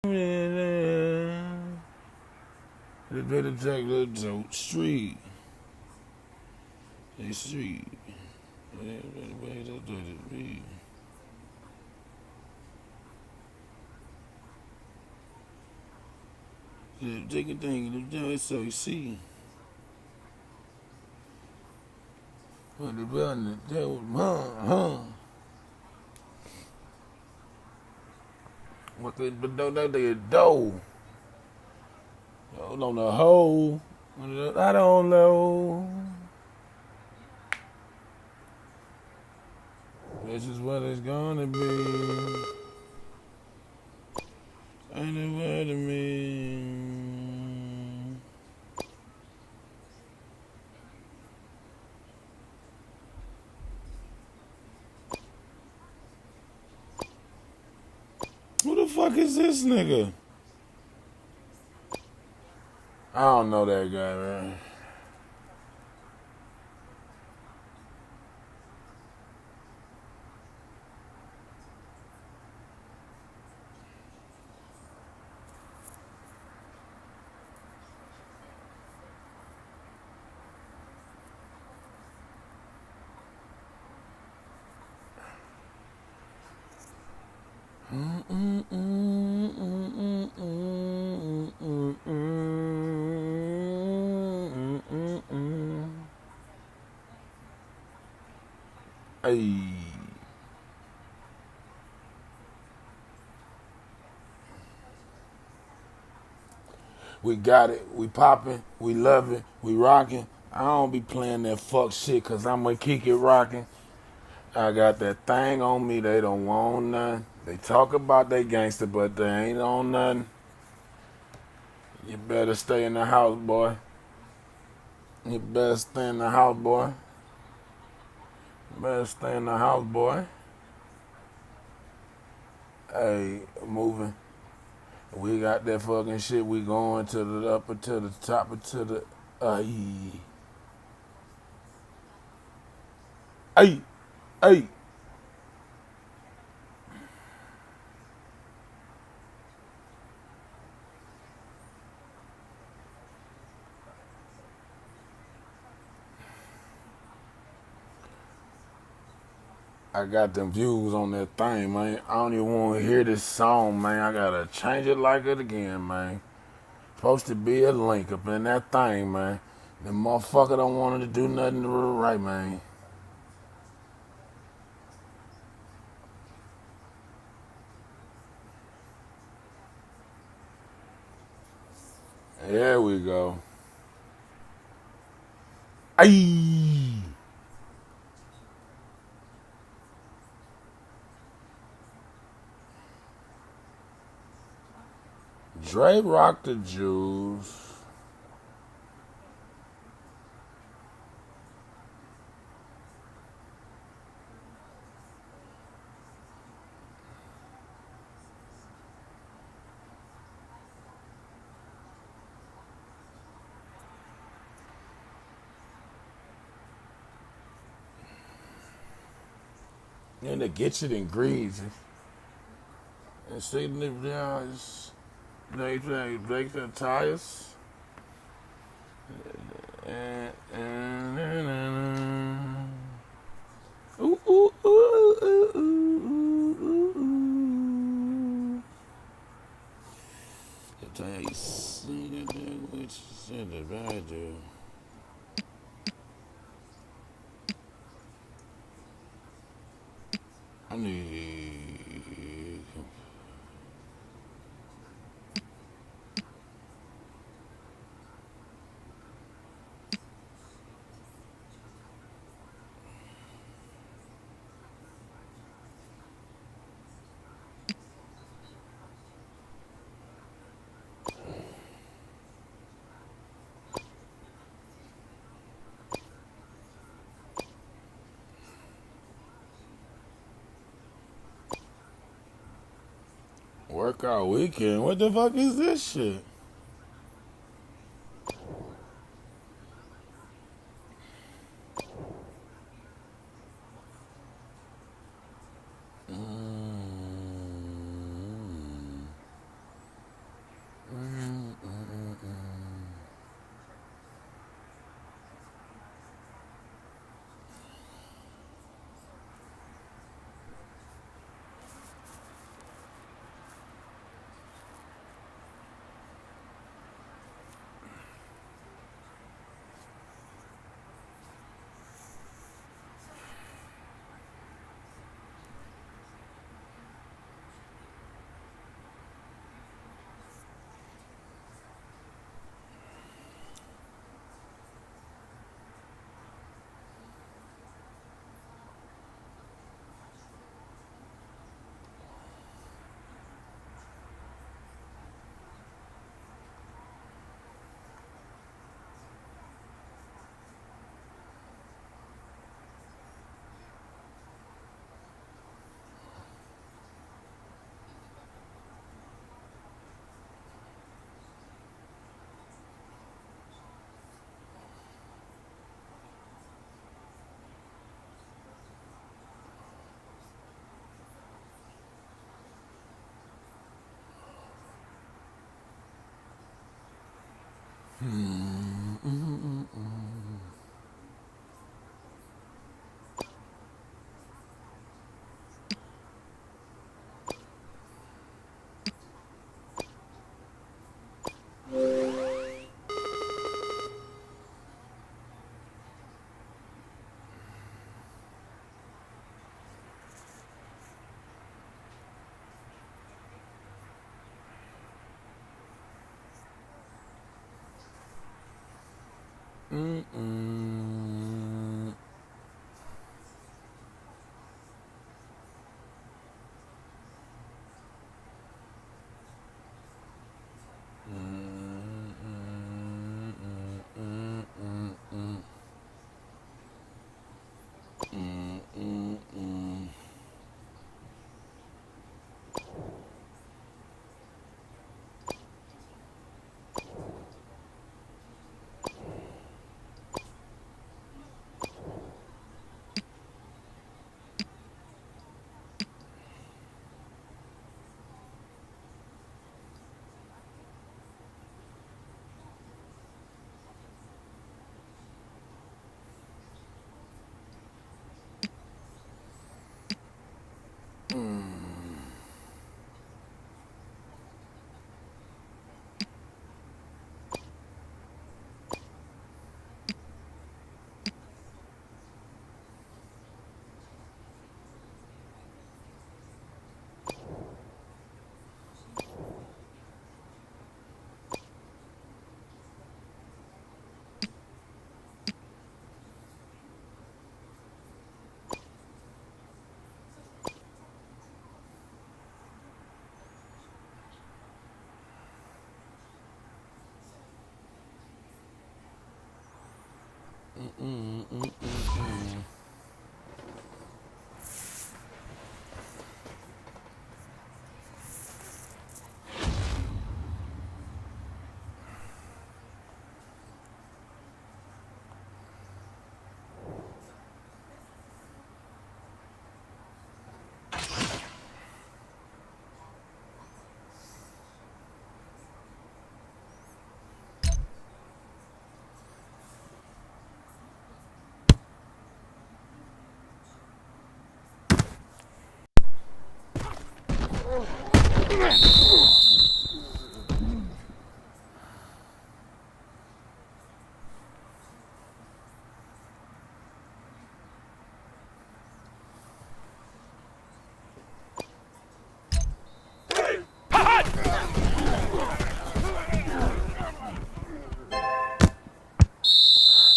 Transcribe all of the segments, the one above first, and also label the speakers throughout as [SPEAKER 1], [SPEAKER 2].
[SPEAKER 1] The better take the street. The street. Take a thing, so you see. What the button, that was, What the dough? On the hole. I don't know. This is what it's gonna be. Ain't it what to me? Who the fuck is this nigga? I don't know that guy, man. Hey. We got it. We popping. We loving. We rocking. I don't be playing that fuck shit because I'm going to keep it rocking. I got that thing on me. They don't want nothing. They talk about they gangster, but they ain't on nothing. You better stay in the house, boy. You better stay in the house, boy. You better stay in the house, boy. Hey, moving. We got that fucking shit. We going to the upper, to the top, to the. Hey, hey. I got them views on that thing, man. I don't even want to hear this song, man. I gotta change it like it again, man. Supposed to be a link up in that thing, man. The motherfucker don't want to do nothing right, man. There we go. Ayy. Dre rocked the Jews. And to get you in greens. And see the guys. They break the tires. Ooh, ooh, ooh, ooh, ooh, ooh, ooh. The tire you see that which said the rider. I need. Workout weekend? What the fuck is this shit?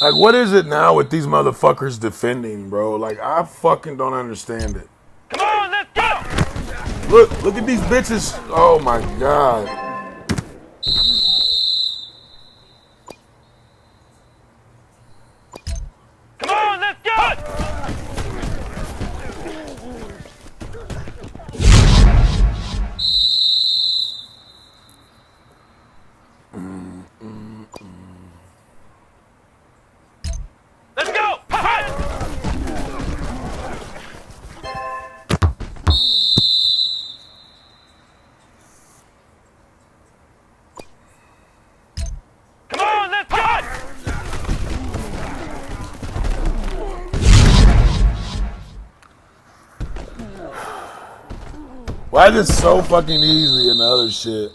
[SPEAKER 1] Like, what is it now with these motherfuckers defending, bro? Like, I fucking don't understand it.
[SPEAKER 2] Come on, let's go!
[SPEAKER 1] Look at these bitches. Oh my god.
[SPEAKER 2] Come on, let's go! Let's go! Come on, let's go!
[SPEAKER 1] Why is it so fucking easy and the other shit?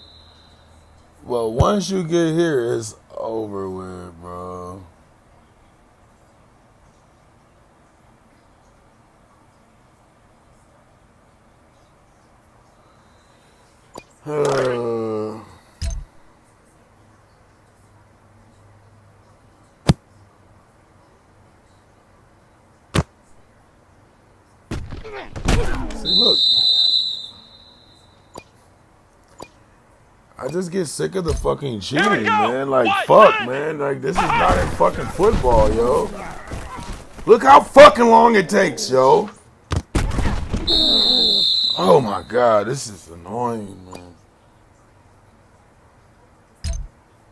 [SPEAKER 1] Well, once you get here, it's over with, bro. See, look. I just get sick of the fucking cheating, man. Like, fuck, man. Like, this is not in fucking football, yo. Look how fucking long it takes, yo. Oh my god, this is annoying, man.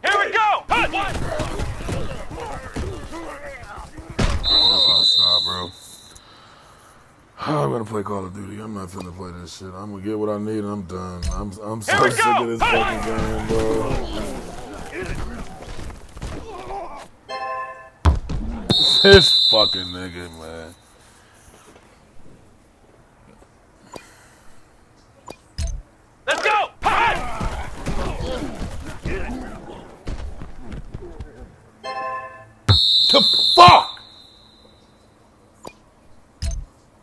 [SPEAKER 2] Here we go!
[SPEAKER 1] Stop, bro. I'm gonna play Call of Duty. I'm not finna play this shit. I'm gonna get what I need and I'm done. I'm so sick of this fucking game, bro. This fucking nigga, man.
[SPEAKER 2] Let's go! Hot!
[SPEAKER 1] The fuck?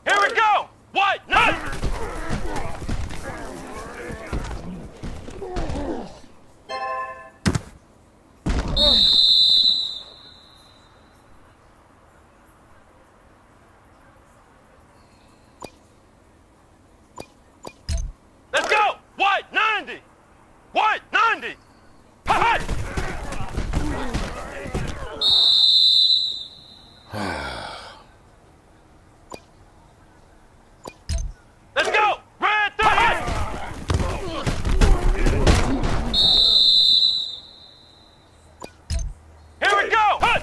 [SPEAKER 2] Here we go! White knight! Let's go! White 90! White 90! Hot! Let's go! Red 38! Here we go! Hot!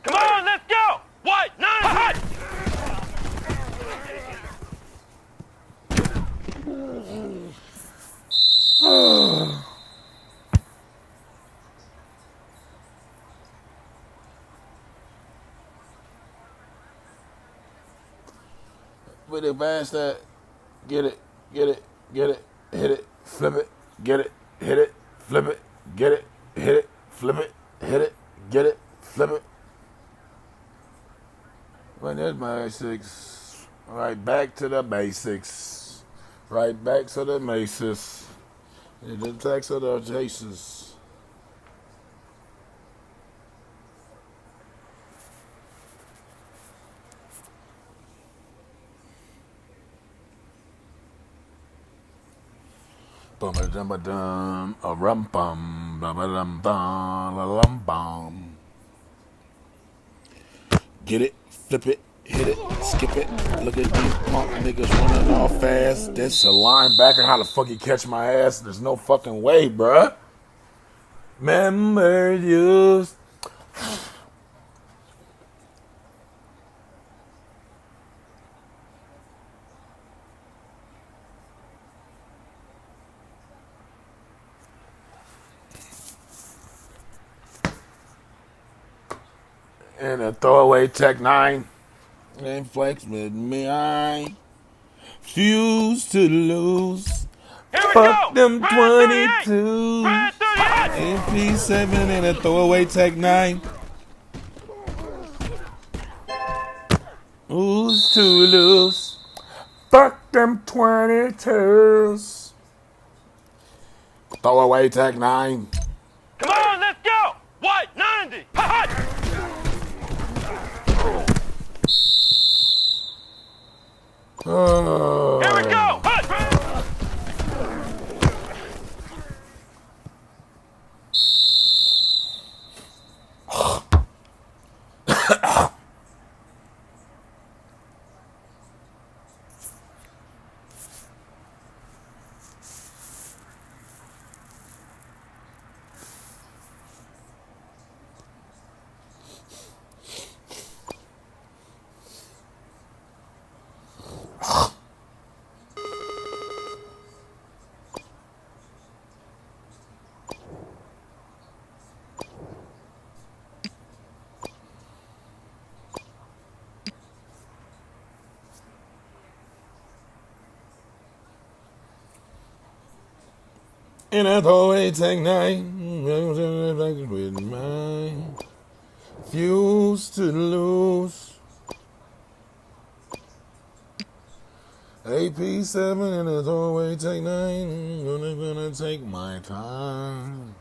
[SPEAKER 2] Come on, let's go! White 90! Hot!
[SPEAKER 1] With advance that, get it, get it, get it, hit it, flip it, get it, hit it, flip it, get it, hit it, flip it, hit it, get it, flip it. Well, there's my basics. Right back to the basics. Right back to the maces. The text of the Jesus. Bum a dum a dum a rum bum bum a dum dum a lum bum. Get it, flip it, hit it, skip it. Look at these punk niggas running all fast. That's a linebacker. How the fuck he catch my ass? There's no fucking way, bruh. Remember you. And a throwaway Tech 9. Ain't flex with me, I fuse to lose.
[SPEAKER 2] Here we
[SPEAKER 1] Fuck
[SPEAKER 2] go!
[SPEAKER 1] them
[SPEAKER 2] Red
[SPEAKER 1] 22.
[SPEAKER 2] 38! Red 38!
[SPEAKER 1] MP7 and a throwaway Tech 9. Who's to lose? Fuck them 22s. Throwaway Tech 9.
[SPEAKER 2] Come on, let's go! White 90! Hot!
[SPEAKER 1] Oh.
[SPEAKER 2] Here we go! Hot!
[SPEAKER 1] In a throwaway Tech 9. With my fuse to lose. AP7 in a throwaway Tech 9. Gonna take my time.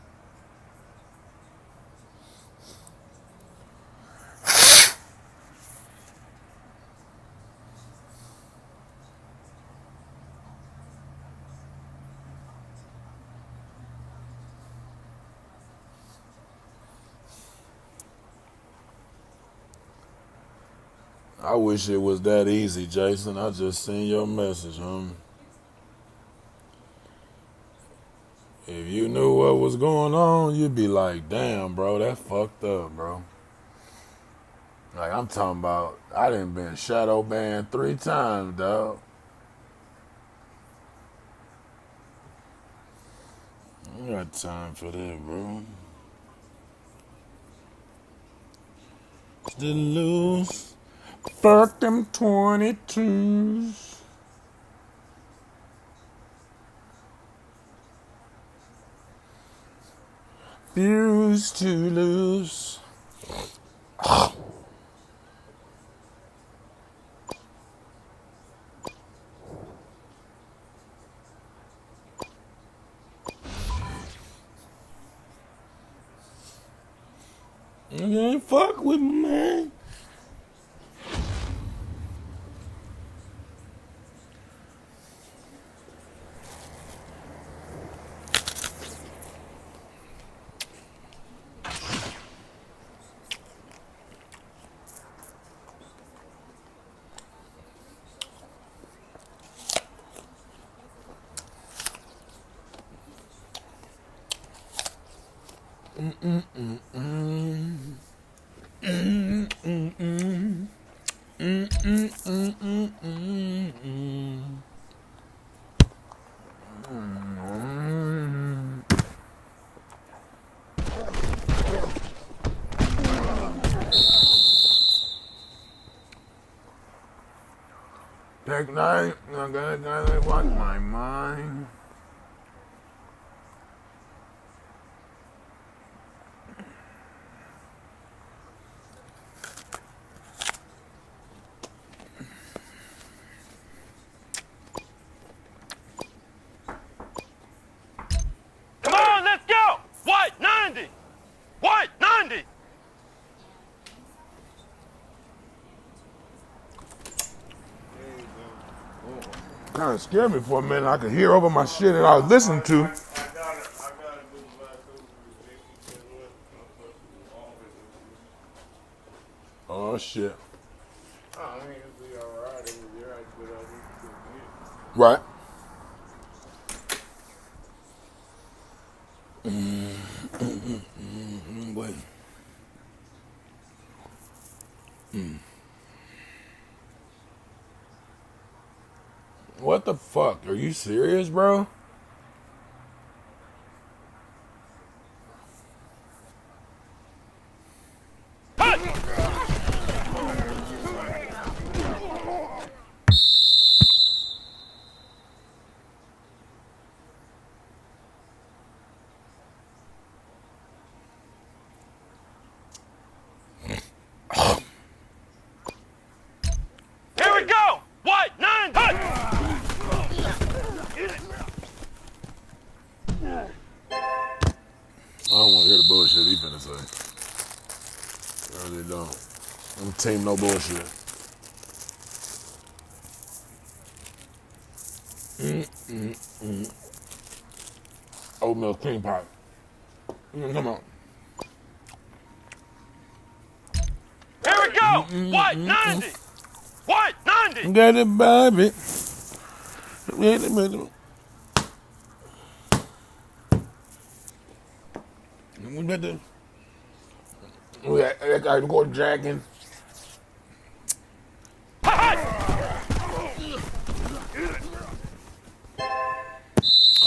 [SPEAKER 1] I wish it was that easy, Jason. I just seen your message, If you knew what was going on, you'd be like, damn, bro, that fucked up, bro. Like, I'm talking about, I done been shadow banned 3 times, dog. I ain't got time for that, bro. Still lose. Fuck them 22s. Fuse to lose. You ain't fuck with me, man. Tech night, I gotta watch my mind.
[SPEAKER 2] Come on, let's go! White 90! White 90!
[SPEAKER 1] Kind of scared me for a minute. I could hear over my shit that I was listening to. Oh shit. Right. Wait. What the fuck? Are you serious, bro?
[SPEAKER 2] Here we go! White 90!
[SPEAKER 1] I don't want to hear the bullshit he finna say. I really don't. I'm team no bullshit. Oatmeal cream pie. Come on.
[SPEAKER 2] Here we go! White 90! White 90!
[SPEAKER 1] Get it, baby. Get it, baby. We better. We gotta go dragging.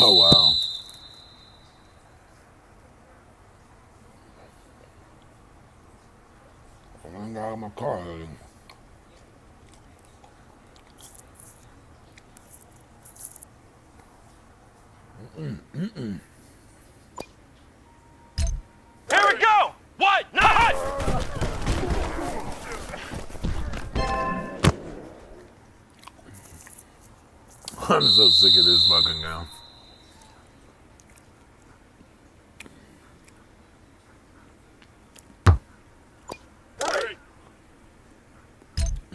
[SPEAKER 1] Oh wow. I got out of my car already.
[SPEAKER 2] Here we go! White 90!
[SPEAKER 1] I'm so sick of this fucking now.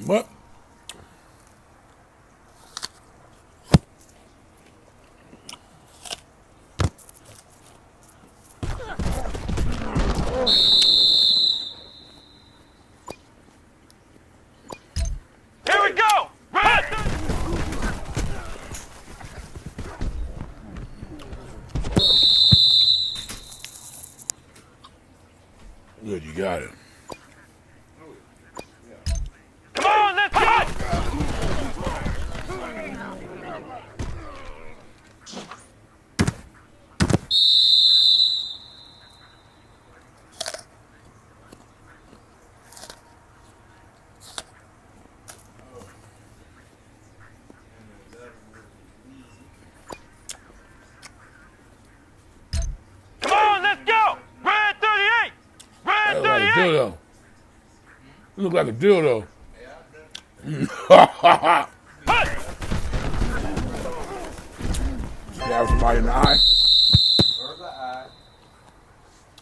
[SPEAKER 1] What? got it.
[SPEAKER 2] Come on, let's go! Come on, let's go! Red 38! Red
[SPEAKER 1] That look like a
[SPEAKER 2] 38!
[SPEAKER 1] dildo. You look like a dildo.
[SPEAKER 2] Hey!
[SPEAKER 1] Stab somebody in the eye.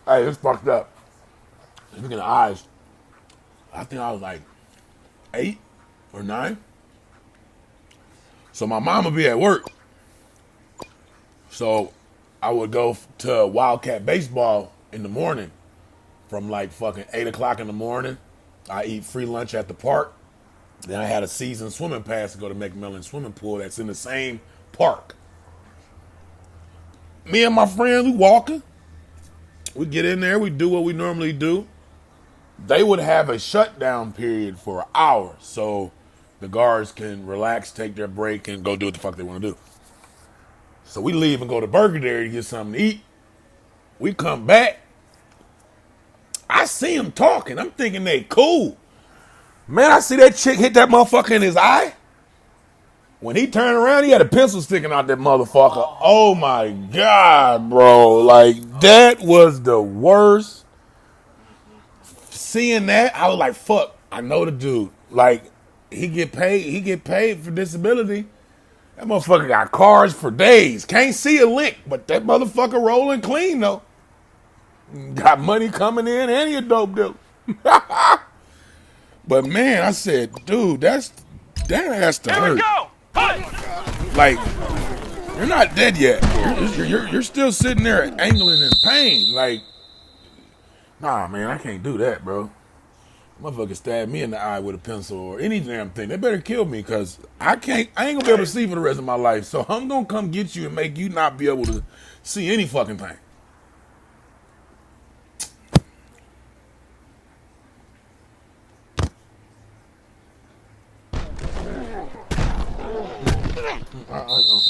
[SPEAKER 1] Hey, it's fucked up. Speaking of eyes, I think I was like 8 or 9. So my mom would be at work. So I would go to Wildcat baseball in the morning from like fucking 8 o'clock in the morning. I eat free lunch at the park. Then I had a season swimming pass to go to McMillan swimming pool that's in the same park. Me and my friends, we walking. We get in there, we do what we normally do. They would have a shutdown period for an hour so the guards can relax, take their break, and go do what the fuck they want to do. So we leave and go to Burger Dairy to get something to eat. We come back. I see them talking. I'm thinking they cool. Man, I see that chick hit that motherfucker in his eye. When he turned around, he had a pencil sticking out that motherfucker. Oh my God, bro. Like, that was the worst. Seeing that, I was like, fuck, I know the dude. Like, he get paid for disability. That motherfucker got cars for days. Can't see a lick, but that motherfucker rolling clean though. Got money coming in and he a dope dealer. But man, I said, dude, that has to
[SPEAKER 2] Here we
[SPEAKER 1] hurt.
[SPEAKER 2] go! Hey!
[SPEAKER 1] Like, you're not dead yet. You're still sitting there angling in pain. Like, nah, man, I can't do that, bro. Motherfucker stab me in the eye with a pencil or any damn thing. They better kill me because I ain't gonna be able to see for the rest of my life. So I'm gonna come get you and make you not be able to see any fucking thing. Oh,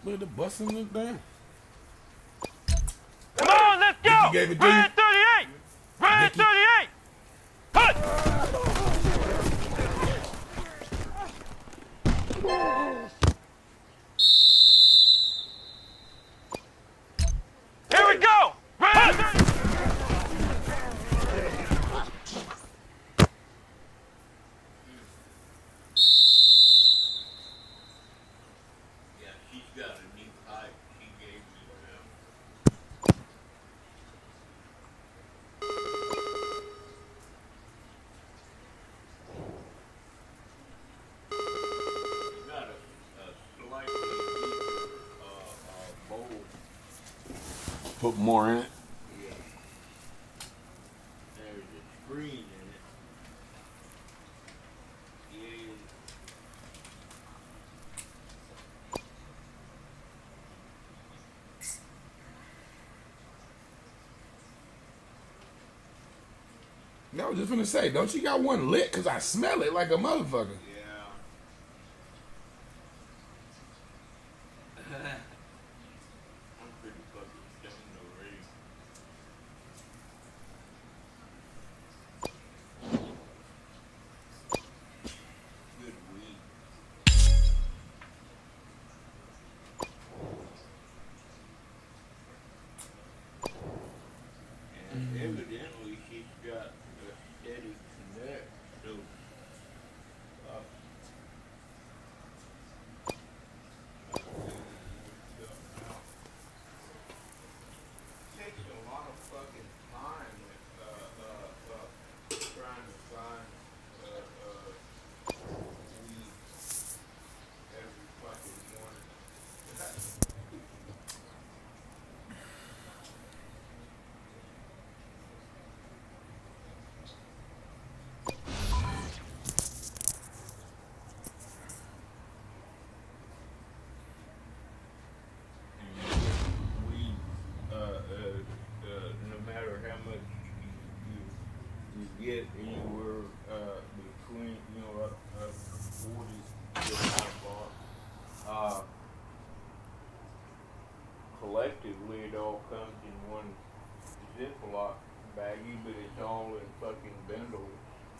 [SPEAKER 1] where the busting look down?
[SPEAKER 2] Come on, let's go!
[SPEAKER 1] You gave it to
[SPEAKER 2] Red
[SPEAKER 1] you?
[SPEAKER 2] 38! Red 38! Hey! Here we go! Red 38!
[SPEAKER 1] Put more in it.
[SPEAKER 3] There's a screen in it.
[SPEAKER 1] I was just gonna say, don't you got one lit? Cause I smell it like a motherfucker.
[SPEAKER 3] Yeah. I'm pretty fucking stoned already. Good weed. And evidently she's got a steady connect, so I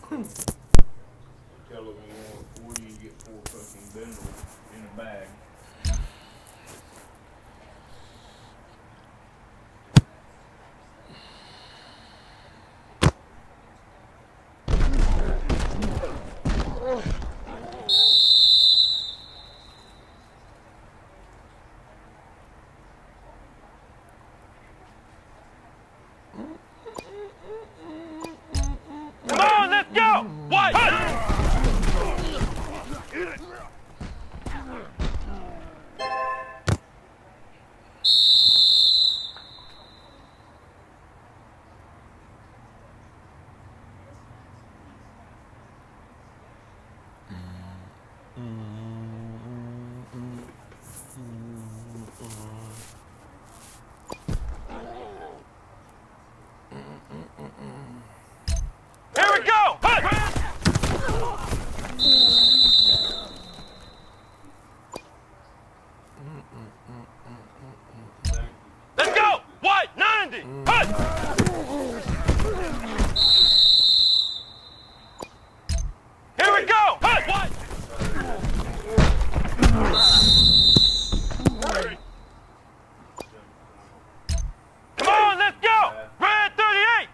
[SPEAKER 3] Tell her when you want 40, you get 4 fucking bundles in a bag.
[SPEAKER 2] Come on, let's go! What? Here we go! Let's go! What? 90! Here we go! What? Come on, let's go! Red 38!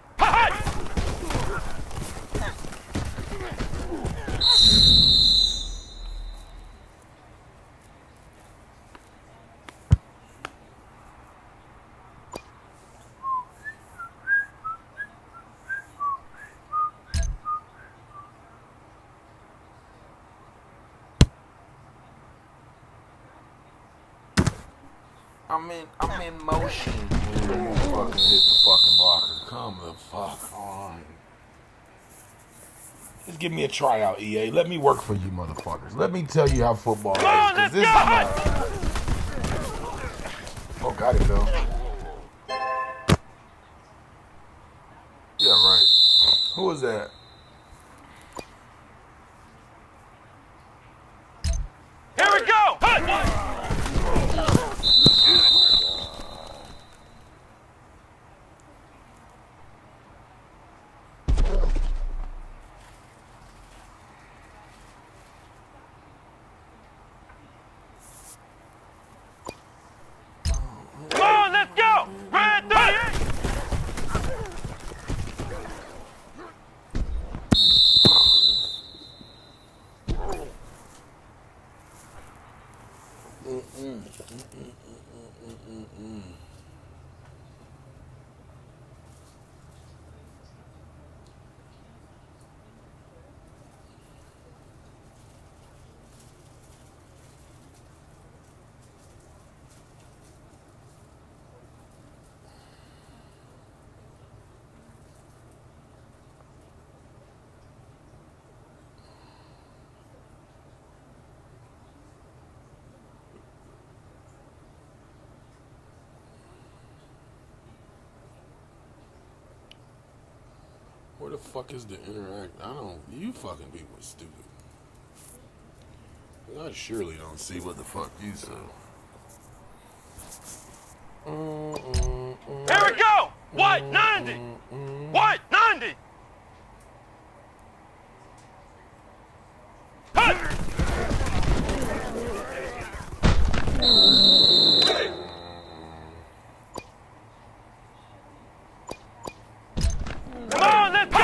[SPEAKER 1] I'm in motion. Fucking hit the fucking blocker. Come the fuck on. Just give me a tryout, EA. Let me work for you, motherfuckers. Let me tell you how football is.
[SPEAKER 2] Come on,
[SPEAKER 1] 'Cause
[SPEAKER 2] let's
[SPEAKER 1] this
[SPEAKER 2] go!
[SPEAKER 1] is not. Oh, got it though. Yeah, right. Who was that?
[SPEAKER 2] Here we go! Come on, let's go! Red 38!
[SPEAKER 1] Where the fuck is the interact? You fucking people are stupid. I surely don't see what the fuck you said.
[SPEAKER 2] Here we go! What? 90! What? 90! Come on, let's go!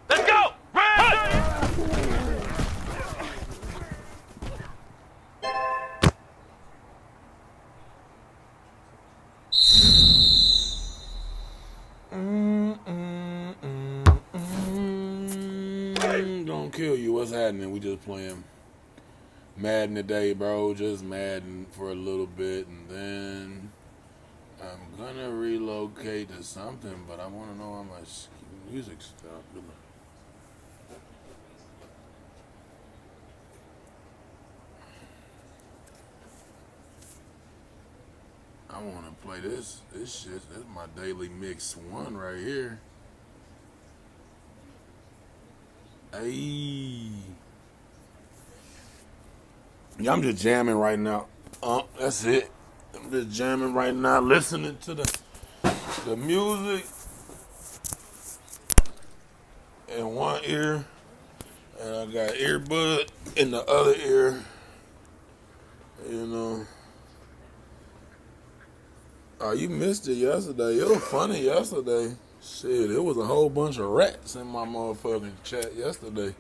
[SPEAKER 2] Let's go!
[SPEAKER 1] Don't kill you. What's happening? We just playing Madden today, bro. Just Madden for a little bit, and then I'm gonna relocate to something, but I want to know how much music stuff. I want to play this shit. This is my daily mix one right here. Hey. Yeah, I'm just jamming right now. That's it. I'm just jamming right now, listening to the music in one ear, and I got earbud in the other ear. You know. Oh, you missed it yesterday. It was funny yesterday. Shit, it was a whole bunch of rats in my motherfucking chat yesterday.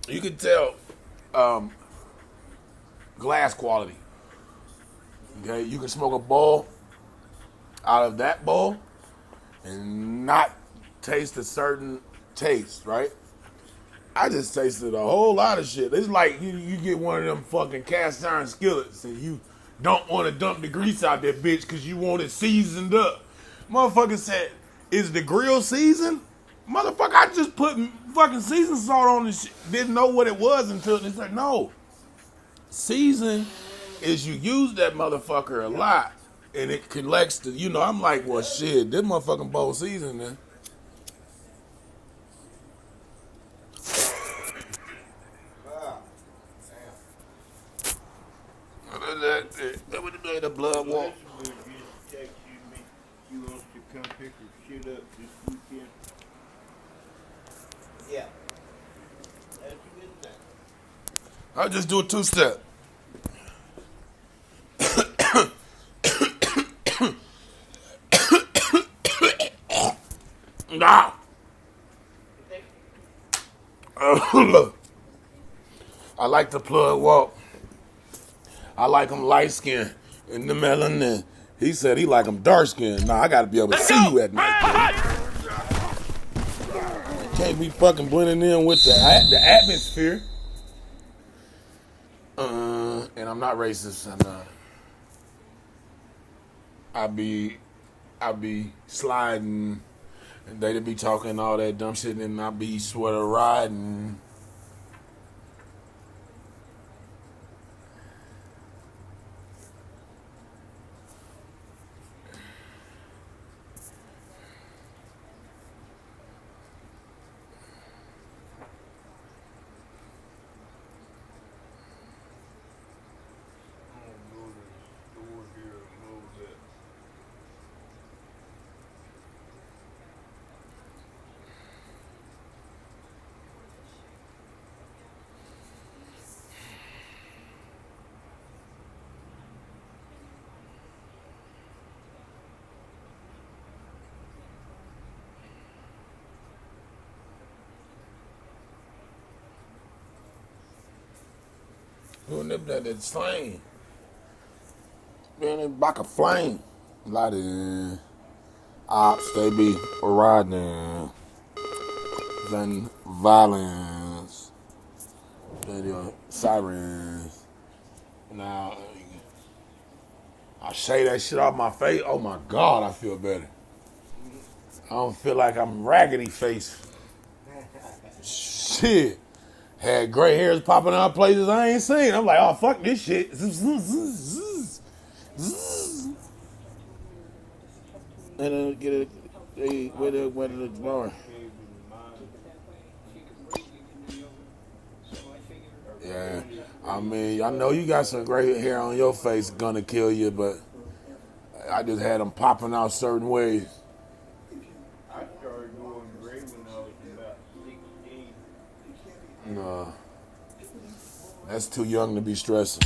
[SPEAKER 1] You could tell glass quality. Okay, you can smoke a bowl out of that bowl and not taste a certain taste, right? I just tasted a whole lot of shit. It's like you get one of them fucking cast iron skillets and you don't want to dump the grease out that bitch because you want it seasoned up. Motherfucker said, is the grill seasoned? Motherfucker, I just put fucking season salt on this shit. Didn't know what it was until it's like, no. Season is you use that motherfucker a lot and it collects the, I'm like, well, shit, this motherfucking bowl season, man. That would have made a blood walk.
[SPEAKER 3] Just texted me. She wants to come pick her shit up this weekend. Yeah. That's a good thing.
[SPEAKER 1] I'll just do a two-step. Nah. Look. I like the plug walk. I like him light skinned and the melanin. He said he like him dark skinned. Nah, I gotta be able to see you at night, bro. Can't be fucking blending in with the atmosphere. And I'm not racist. And I be sliding, and they be talking all that dumb shit, and I be sweater riding. Who nipped that slang? Man, it's like a flame. A lot of ops, they be riding. Then violence. Then sirens. Now, I shave that shit off my face. Oh my God, I feel better. I don't feel like I'm raggedy face. Shit. Had gray hairs popping out places I ain't seen. I'm like, oh, fuck this shit. And then get it, where the drawer. Yeah, I mean, I know you got some gray hair on your face, gonna kill you, but I just had them popping out certain ways.
[SPEAKER 3] I started going gray when I was about 16.
[SPEAKER 1] No, that's too young to be stressing.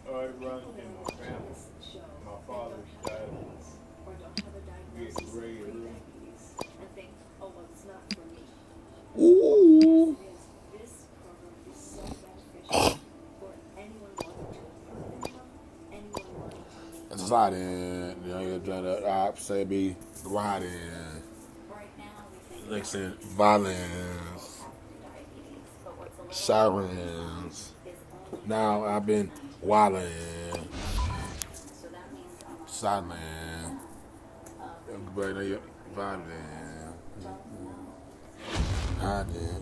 [SPEAKER 3] Oh, it runs in my family. My father's side get gray early.
[SPEAKER 1] Ooh. Sliding, say be riding, next thing violence, sirens. Now I've been wilding, silent, back there. Vibe there. Hot there.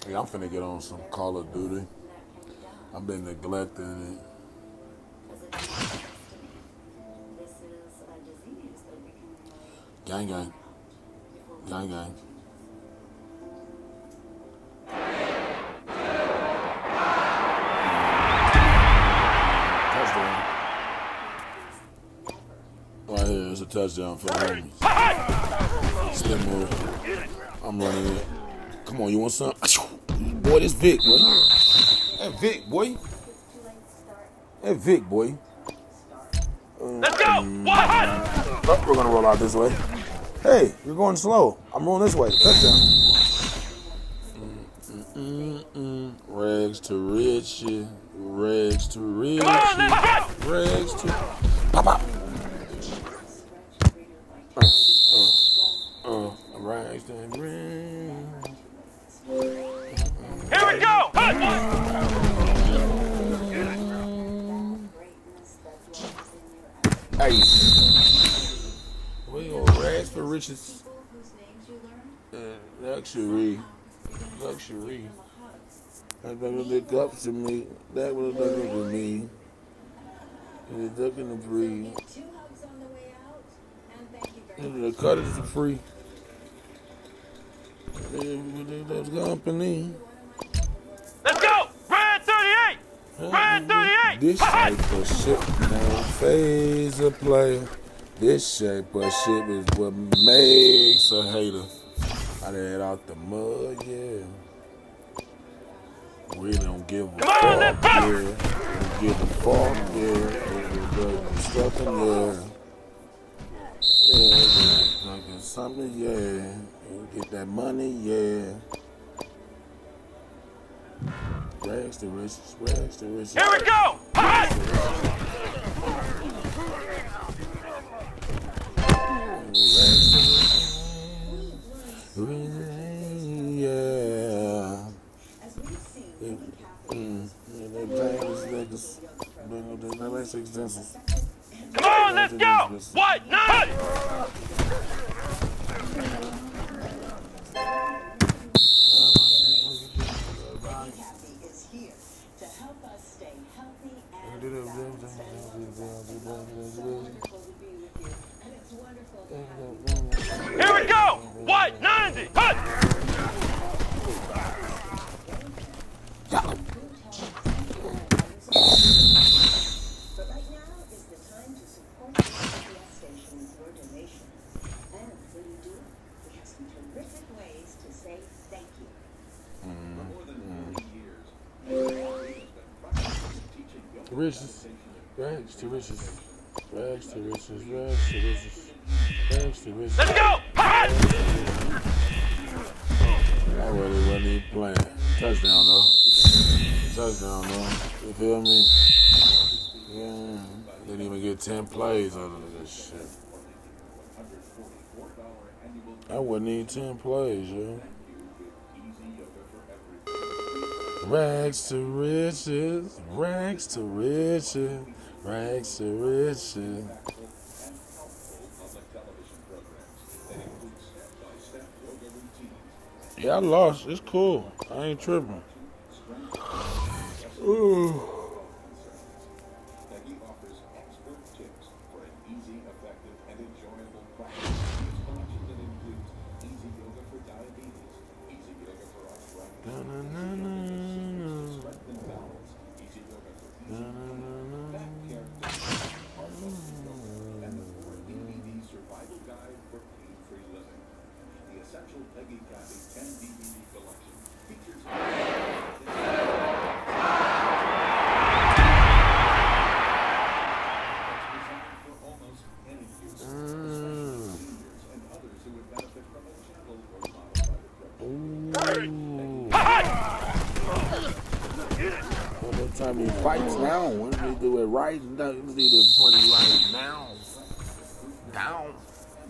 [SPEAKER 1] Yeah, I'm finna get on some Call of Duty. I've been neglecting it. Gang gang. Gang gang. Touchdown. Right here, it's a touchdown for him. Slim move. I'm running it. Come on, you want some? Boy, this Vic, boy. That Vic, boy. That Vic, boy.
[SPEAKER 2] Let's go! What?
[SPEAKER 1] Oh, we're gonna roll out this way. Hey, you're going slow. I'm rolling this way. Touchdown. Rags to riches. Rags to riches.
[SPEAKER 2] Come on, let's go!
[SPEAKER 1] Rags to. Pop, pop. Rags to riches.
[SPEAKER 2] Here we go!
[SPEAKER 1] Hey. We go rags for riches. Luxury. Luxury. That will look up to me. That will look up to me. It's looking to breathe. The cut is free. That's company.
[SPEAKER 2] Let's go! Red 38! Red 38!
[SPEAKER 1] This shape of shit won't phase a player. This shape of shit is what makes a hater. I did out the mud, yeah. We don't give a fuck, yeah. Don't give a fuck, yeah. We're stuffing, yeah. Yeah, drinking something, yeah. Get that money, yeah. Rags to riches, rags to riches.
[SPEAKER 2] Here we go!
[SPEAKER 1] Yeah.
[SPEAKER 2] Come on, let's go! What? None! Here we go! What? 90! Hut!
[SPEAKER 1] Riches, rags to riches, rags to riches, rags to riches, rags to riches.
[SPEAKER 2] Let's go! Hut!
[SPEAKER 1] I really wasn't even playing. Touchdown though. Touchdown though. You feel me? Yeah. Didn't even get 10 plays out of this shit. I wasn't even 10 plays, yo. Rags to riches, rags to riches, rags to riches. Yeah, I lost. It's cool. I ain't tripping. Ooh. Time he fights now. When they do it right, you need to put it right now. Down.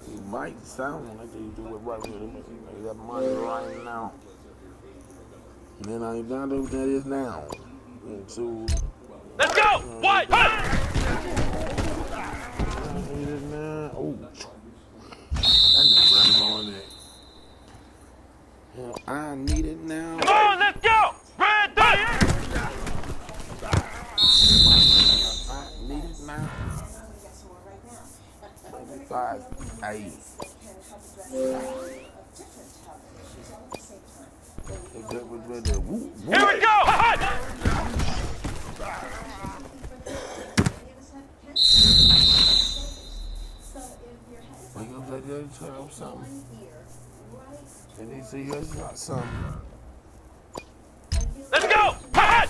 [SPEAKER 1] He might sound like they do it right. They got money right now. And then I ain't down to what that is now. And so,
[SPEAKER 2] let's go! What?
[SPEAKER 1] need it now. Oh, that nigga running on that. I need it now.
[SPEAKER 2] Come on, let's go! Red 38!
[SPEAKER 1] I need it now. 5, 8.
[SPEAKER 2] Here we go! Hot!
[SPEAKER 1] Wake up like that, tell him something. And he see you got something.
[SPEAKER 2] Let's go! Hot!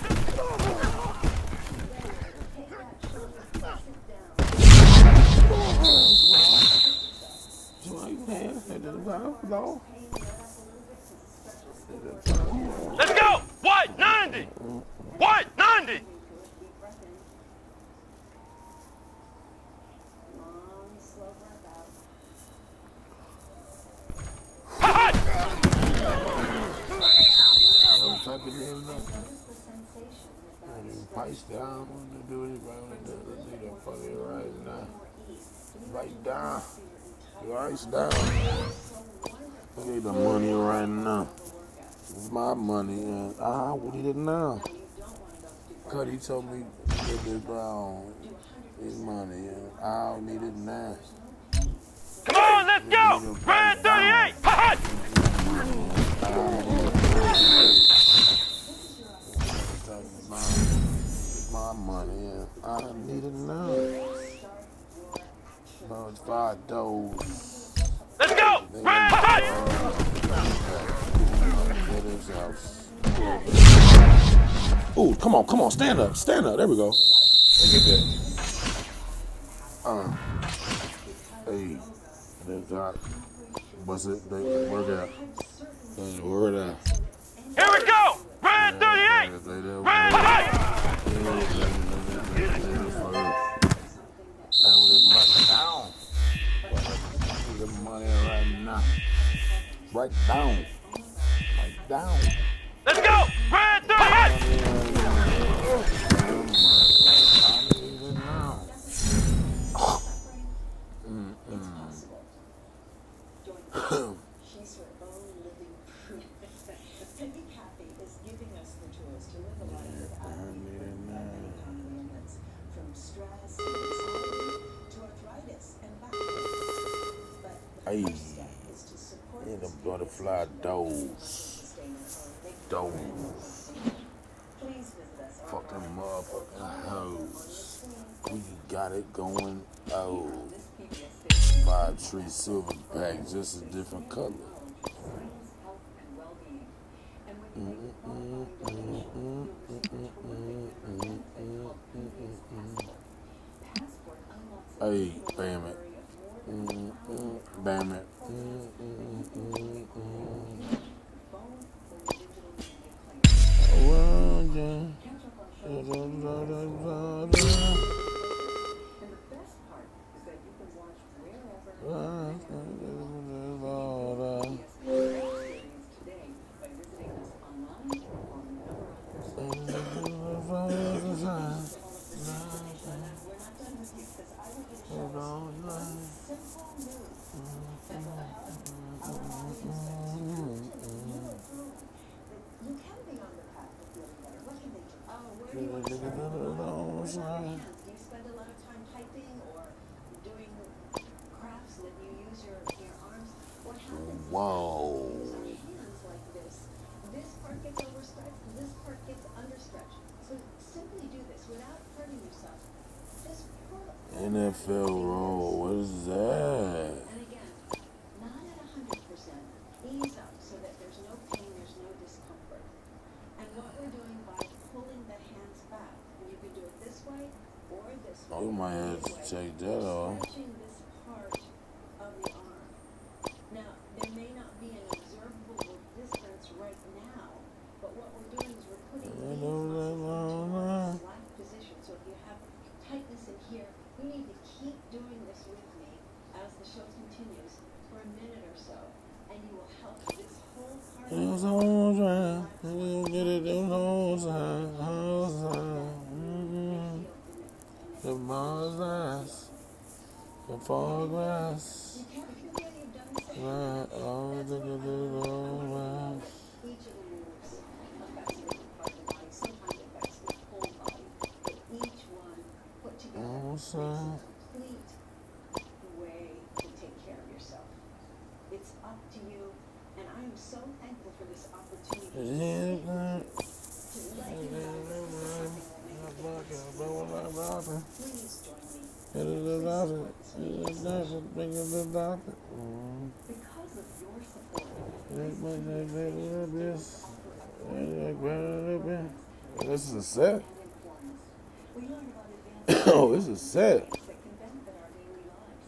[SPEAKER 2] Let's go! White 90! White 90! Hot!
[SPEAKER 1] Price down, do it right now. Right down. Right down. I need the money right now. It's my money, and I need it now. Cuddy told me to get this brown. His money, and I need it now.
[SPEAKER 2] Come on, let's go! Red 38! Hot!
[SPEAKER 1] It's my money, and I need it now. No, it's $5.
[SPEAKER 2] Let's go! Red hot!
[SPEAKER 1] Ooh, come on, stand up. There we go. Look at that. Hey, that's out. What's it? Work out. Word out.
[SPEAKER 2] Here we go! Red 38! Red hot!
[SPEAKER 1] Right down.
[SPEAKER 2] Let's go! Red 38!
[SPEAKER 1] Hey, and them butterfly doors. Fuck them motherfucking hoes. We got it going. Oh, 5 tree silver pack, just a different color. Hey, damn it. Damn it. Whoa.
[SPEAKER 4] This part gets overstretched, this part gets understretched. So simply do this without hurting yourself. Just pull up.
[SPEAKER 1] NFL roll, what is that?
[SPEAKER 4] And again, not at 100%. Ease up so that there's no pain, there's no discomfort. And what we're doing by pulling the hands back, and you can do it this way or this way.
[SPEAKER 1] Oh, you might have to check that off.
[SPEAKER 4] Stretching this part of the arm. Now, there may not be an observable distance right now, but what we're doing is we're putting these muscles into a slack position. So if you have tightness in here, you need to keep doing this with me as the show continues for a minute or so, and you will help this whole part of the
[SPEAKER 1] The ball's eyes. The fall grass.
[SPEAKER 4] You can't feel the idea of done so.
[SPEAKER 1] Right. Oh, the grass.
[SPEAKER 4] Each of the moves affects a different part of the body. Sometimes it affects the whole body. But each one put together makes a complete way to take care of yourself. It's up to you. And I am so thankful for this opportunity to let you know that something will make a difference. Please join me. Because of your support,
[SPEAKER 1] This is a set.
[SPEAKER 4] we learn about advanced
[SPEAKER 1] Oh, this is a set.
[SPEAKER 4] that can benefit our daily lives.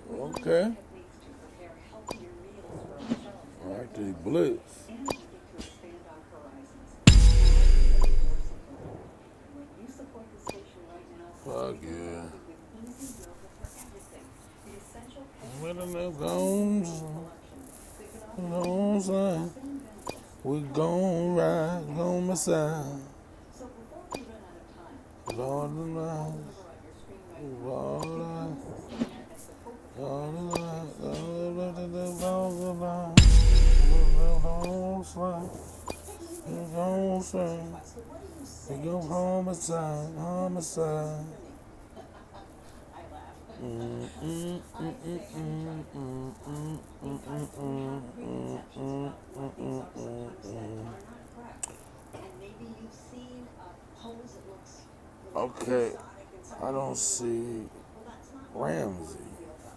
[SPEAKER 4] We learn
[SPEAKER 1] Okay.
[SPEAKER 4] techniques to prepare healthier meals for ourselves
[SPEAKER 1] I like the blitz.
[SPEAKER 4] and we get to expand our horizons. All because of your support. And when you support the station right now,
[SPEAKER 1] Fuck
[SPEAKER 4] stay
[SPEAKER 1] yeah.
[SPEAKER 4] connected with easy yoga for everything. The essential
[SPEAKER 1] With the
[SPEAKER 4] exercise
[SPEAKER 1] goons,
[SPEAKER 4] collection that can
[SPEAKER 1] you
[SPEAKER 4] offer
[SPEAKER 1] know what I'm saying?
[SPEAKER 4] lasting benefits.
[SPEAKER 1] We gon' ride, gon' massage.
[SPEAKER 4] So before we run out of time,
[SPEAKER 1] Lord of the
[SPEAKER 4] over on your screen right now,
[SPEAKER 1] Lord of
[SPEAKER 4] at the
[SPEAKER 1] Lord of the
[SPEAKER 4] so what do you say?
[SPEAKER 1] We go homicide, homicide.
[SPEAKER 4] I laugh. And maybe you've seen a pose that looks
[SPEAKER 1] Okay,
[SPEAKER 4] exotic and something.
[SPEAKER 1] I don't see
[SPEAKER 4] Well, that's not
[SPEAKER 1] Ramsey.
[SPEAKER 4] yoga.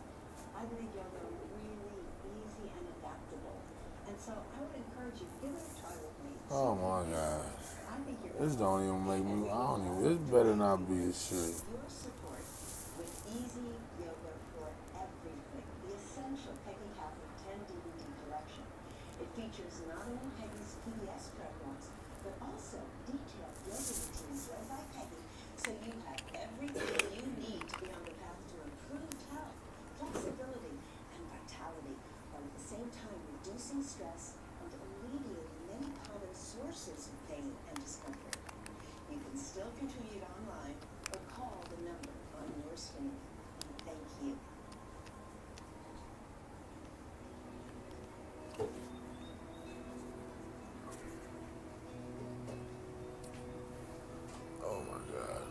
[SPEAKER 4] I believe yoga really easy and adaptable. And so I would encourage you, give it a try with me.
[SPEAKER 1] Oh my God.
[SPEAKER 4] I think you're
[SPEAKER 1] This don't even make me, I don't even, this better not be a shit.
[SPEAKER 4] your support with easy yoga for everything. The essential Peggy Hathaway 10 DVD collection. It features not only Peggy's PBS programs, but also detailed yoga routines led by Peggy, so you have everything you need to be on the path to improved health, flexibility, and vitality, while at the same time reducing stress and alleviating many common sources of pain and discomfort. You can still contribute online or call the number on your screen. Thank you.
[SPEAKER 1] Oh my God.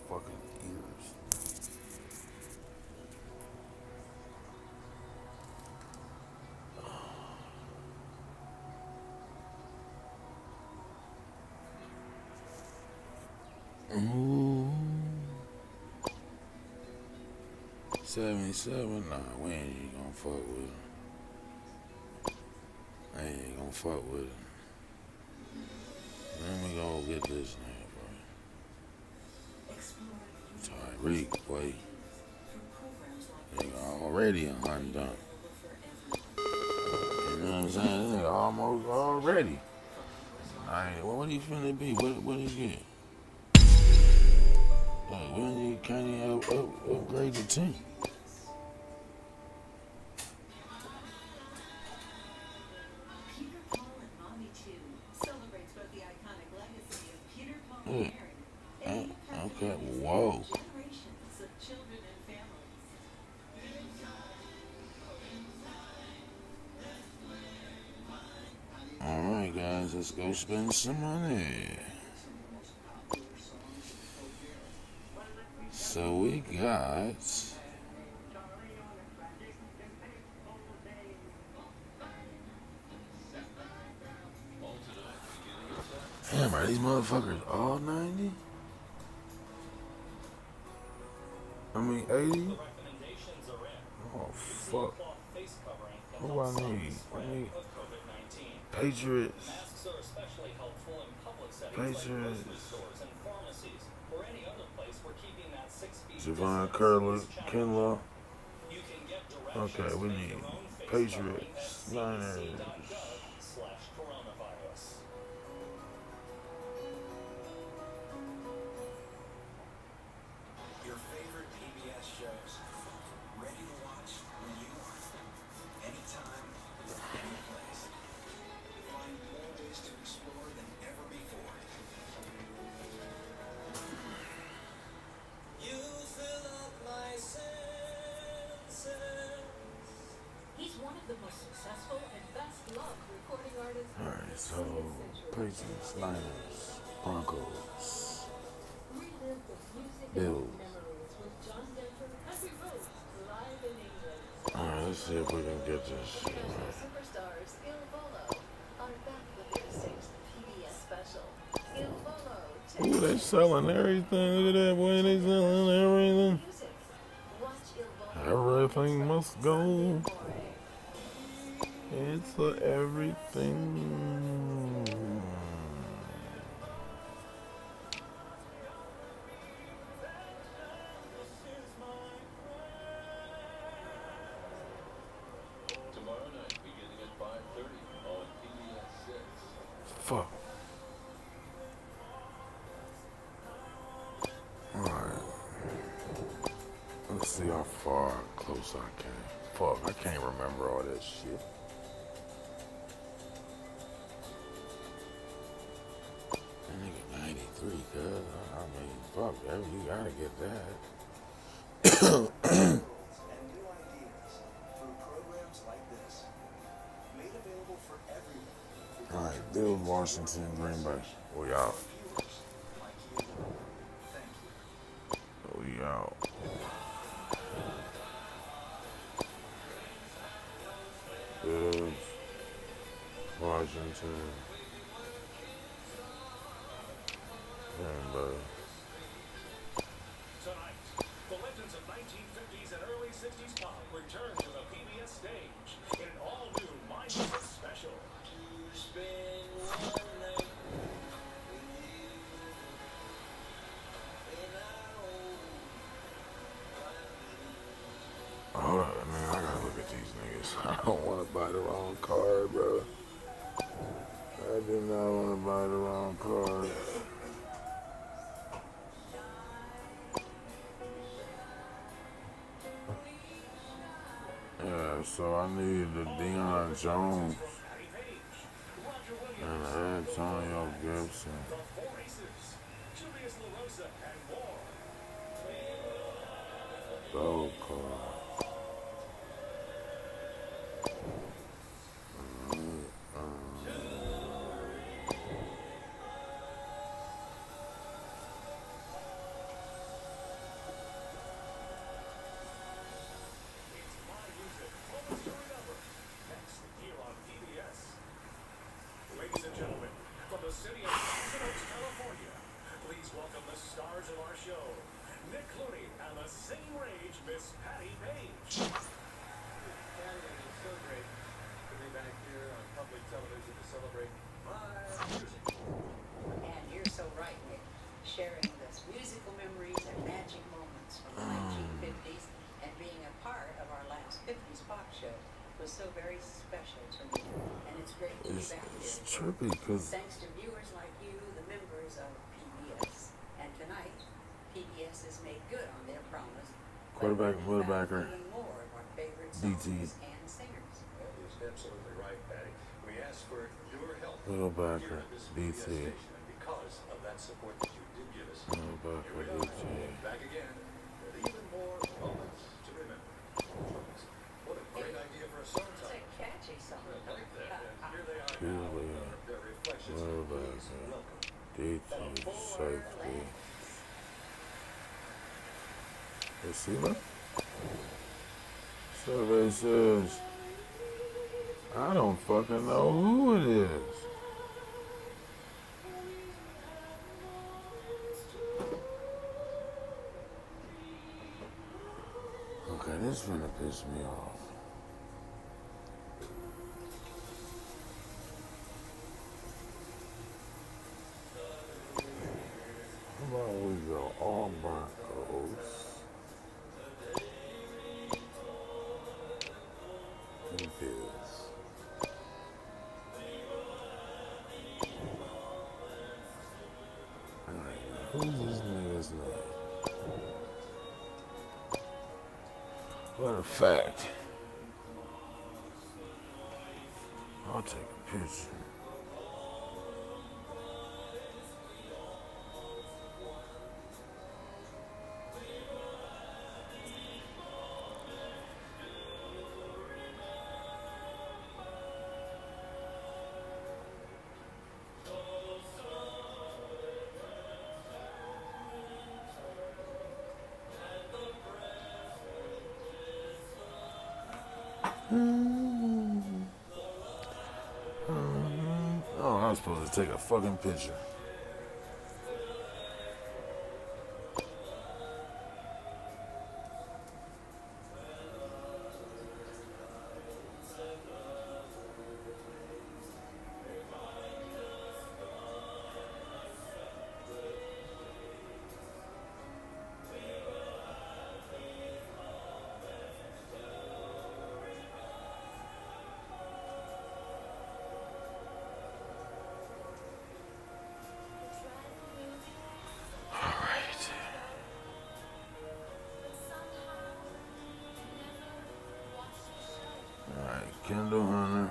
[SPEAKER 1] Fucking ears. Ooh. 77? Nah, we ain't gonna fuck with him. I ain't gonna fuck with him. Let me go get this nigga, bro. Tyreek, boy. Nigga already undone. You know what I'm saying? This nigga almost already. What he finna be? What he get? Like, when he can't even upgrade the team.
[SPEAKER 4] Peter Paul and Mommy Two celebrates both the iconic legacy of Peter Paul and
[SPEAKER 1] Yeah.
[SPEAKER 4] Mary and the
[SPEAKER 1] Okay, whoa.
[SPEAKER 4] generations of children and families.
[SPEAKER 1] Alright, guys, let's go spend some money. So we got. Damn, are these motherfuckers all 90? I mean 80? Oh fuck. What do I need? I need Patriots. Patriots. Javon Curler, Kinlaw. Okay, we need Patriots, Niners.
[SPEAKER 5] Your favorite PBS shows. Ready to watch when you are. Anytime, any place. Find more ways to explore than ever before.
[SPEAKER 4] the most successful and best-loved recording artists
[SPEAKER 1] All right, so
[SPEAKER 4] of the 20th century.
[SPEAKER 1] Patriots, Niners, Broncos,
[SPEAKER 4] Relive the music
[SPEAKER 1] Bills.
[SPEAKER 4] and memories with John Denver Country Roads live in England.
[SPEAKER 1] All right, let's see if we can get this shit
[SPEAKER 6] National
[SPEAKER 1] right.
[SPEAKER 6] superstars Il Volo are back with their sixth PBS special. Il Volo
[SPEAKER 1] Ooh, they selling everything. Look at that boy, they selling everything.
[SPEAKER 6] music. Watch Il Volo.
[SPEAKER 1] Everything must go.
[SPEAKER 6] Sunday morning.
[SPEAKER 1] It's a everything.
[SPEAKER 7] Tomorrow night, beginning at 5:30 on PBS 6.
[SPEAKER 1] Fuck. Alright. Let's see how far close I can. Fuck, I can't remember all that shit. That nigga 93, cuz. I mean, fuck, you gotta get that.
[SPEAKER 5] And new ideas through programs like this. Made available for everyone.
[SPEAKER 1] Alright, Bill Washington, Green Bay. We out.
[SPEAKER 5] Viewers like you. Thank you.
[SPEAKER 1] We out. Bills, Washington, Green Bay.
[SPEAKER 8] Tonight, the legends of 1950s and early 60s pop return to the PBS stage in an all-new mindless special.
[SPEAKER 1] Hold on, man. I gotta look at these niggas. I don't want to buy the wrong card, bro. I do not want to buy the wrong card. Yeah, so I need the Deion Jones and Antonio Gibson.
[SPEAKER 8] The Four Aces, Julius LaRosa, and more.
[SPEAKER 1] Gold card.
[SPEAKER 8] It's my music, almost forever. Next here on PBS. Ladies and gentlemen, from the city of Thousand Oaks, California, please welcome the stars of our show, Nick Clooney and the singing rage, Miss Patty Page.
[SPEAKER 7] Patty, it is so great to be back here on public television to celebrate my music.
[SPEAKER 9] And you're so right, Nick. Sharing those musical memories and magic moments from the 1950s and being a part of our last 50s pop show was so very special to me. And it's great to be
[SPEAKER 1] It's
[SPEAKER 9] back here.
[SPEAKER 1] trippy because
[SPEAKER 9] Thanks to viewers like you, the members of PBS. And tonight, PBS has made good on their promise. by
[SPEAKER 1] Quarterback,
[SPEAKER 9] bringing back
[SPEAKER 1] quarterbacker,
[SPEAKER 9] even more of our favorite
[SPEAKER 1] DT.
[SPEAKER 9] songs and singers.
[SPEAKER 7] That is absolutely right, Patty. We ask for your help
[SPEAKER 1] Littlebacker,
[SPEAKER 7] here at this
[SPEAKER 1] DT.
[SPEAKER 7] PBS station, and because of that support that you did give us,
[SPEAKER 1] Littlebacker,
[SPEAKER 7] here we are,
[SPEAKER 1] DT.
[SPEAKER 7] back again with even more moments to remember. What a great idea for a song
[SPEAKER 9] It's a
[SPEAKER 7] title.
[SPEAKER 9] catchy song.
[SPEAKER 7] I like that. And here they are
[SPEAKER 1] Here
[SPEAKER 7] now
[SPEAKER 1] we
[SPEAKER 7] with
[SPEAKER 1] are.
[SPEAKER 7] their reflections. Please
[SPEAKER 1] Littlebacker,
[SPEAKER 7] welcome
[SPEAKER 1] DT, safety. You see that? Survey says, I don't fucking know who it is. Okay, this finna piss me off. How about we go all Broncos and Bills? Alright, who's this nigga's name? What a fact. I'll take a picture. Oh, I was supposed to take a fucking picture. Alright, Kendall Hunter.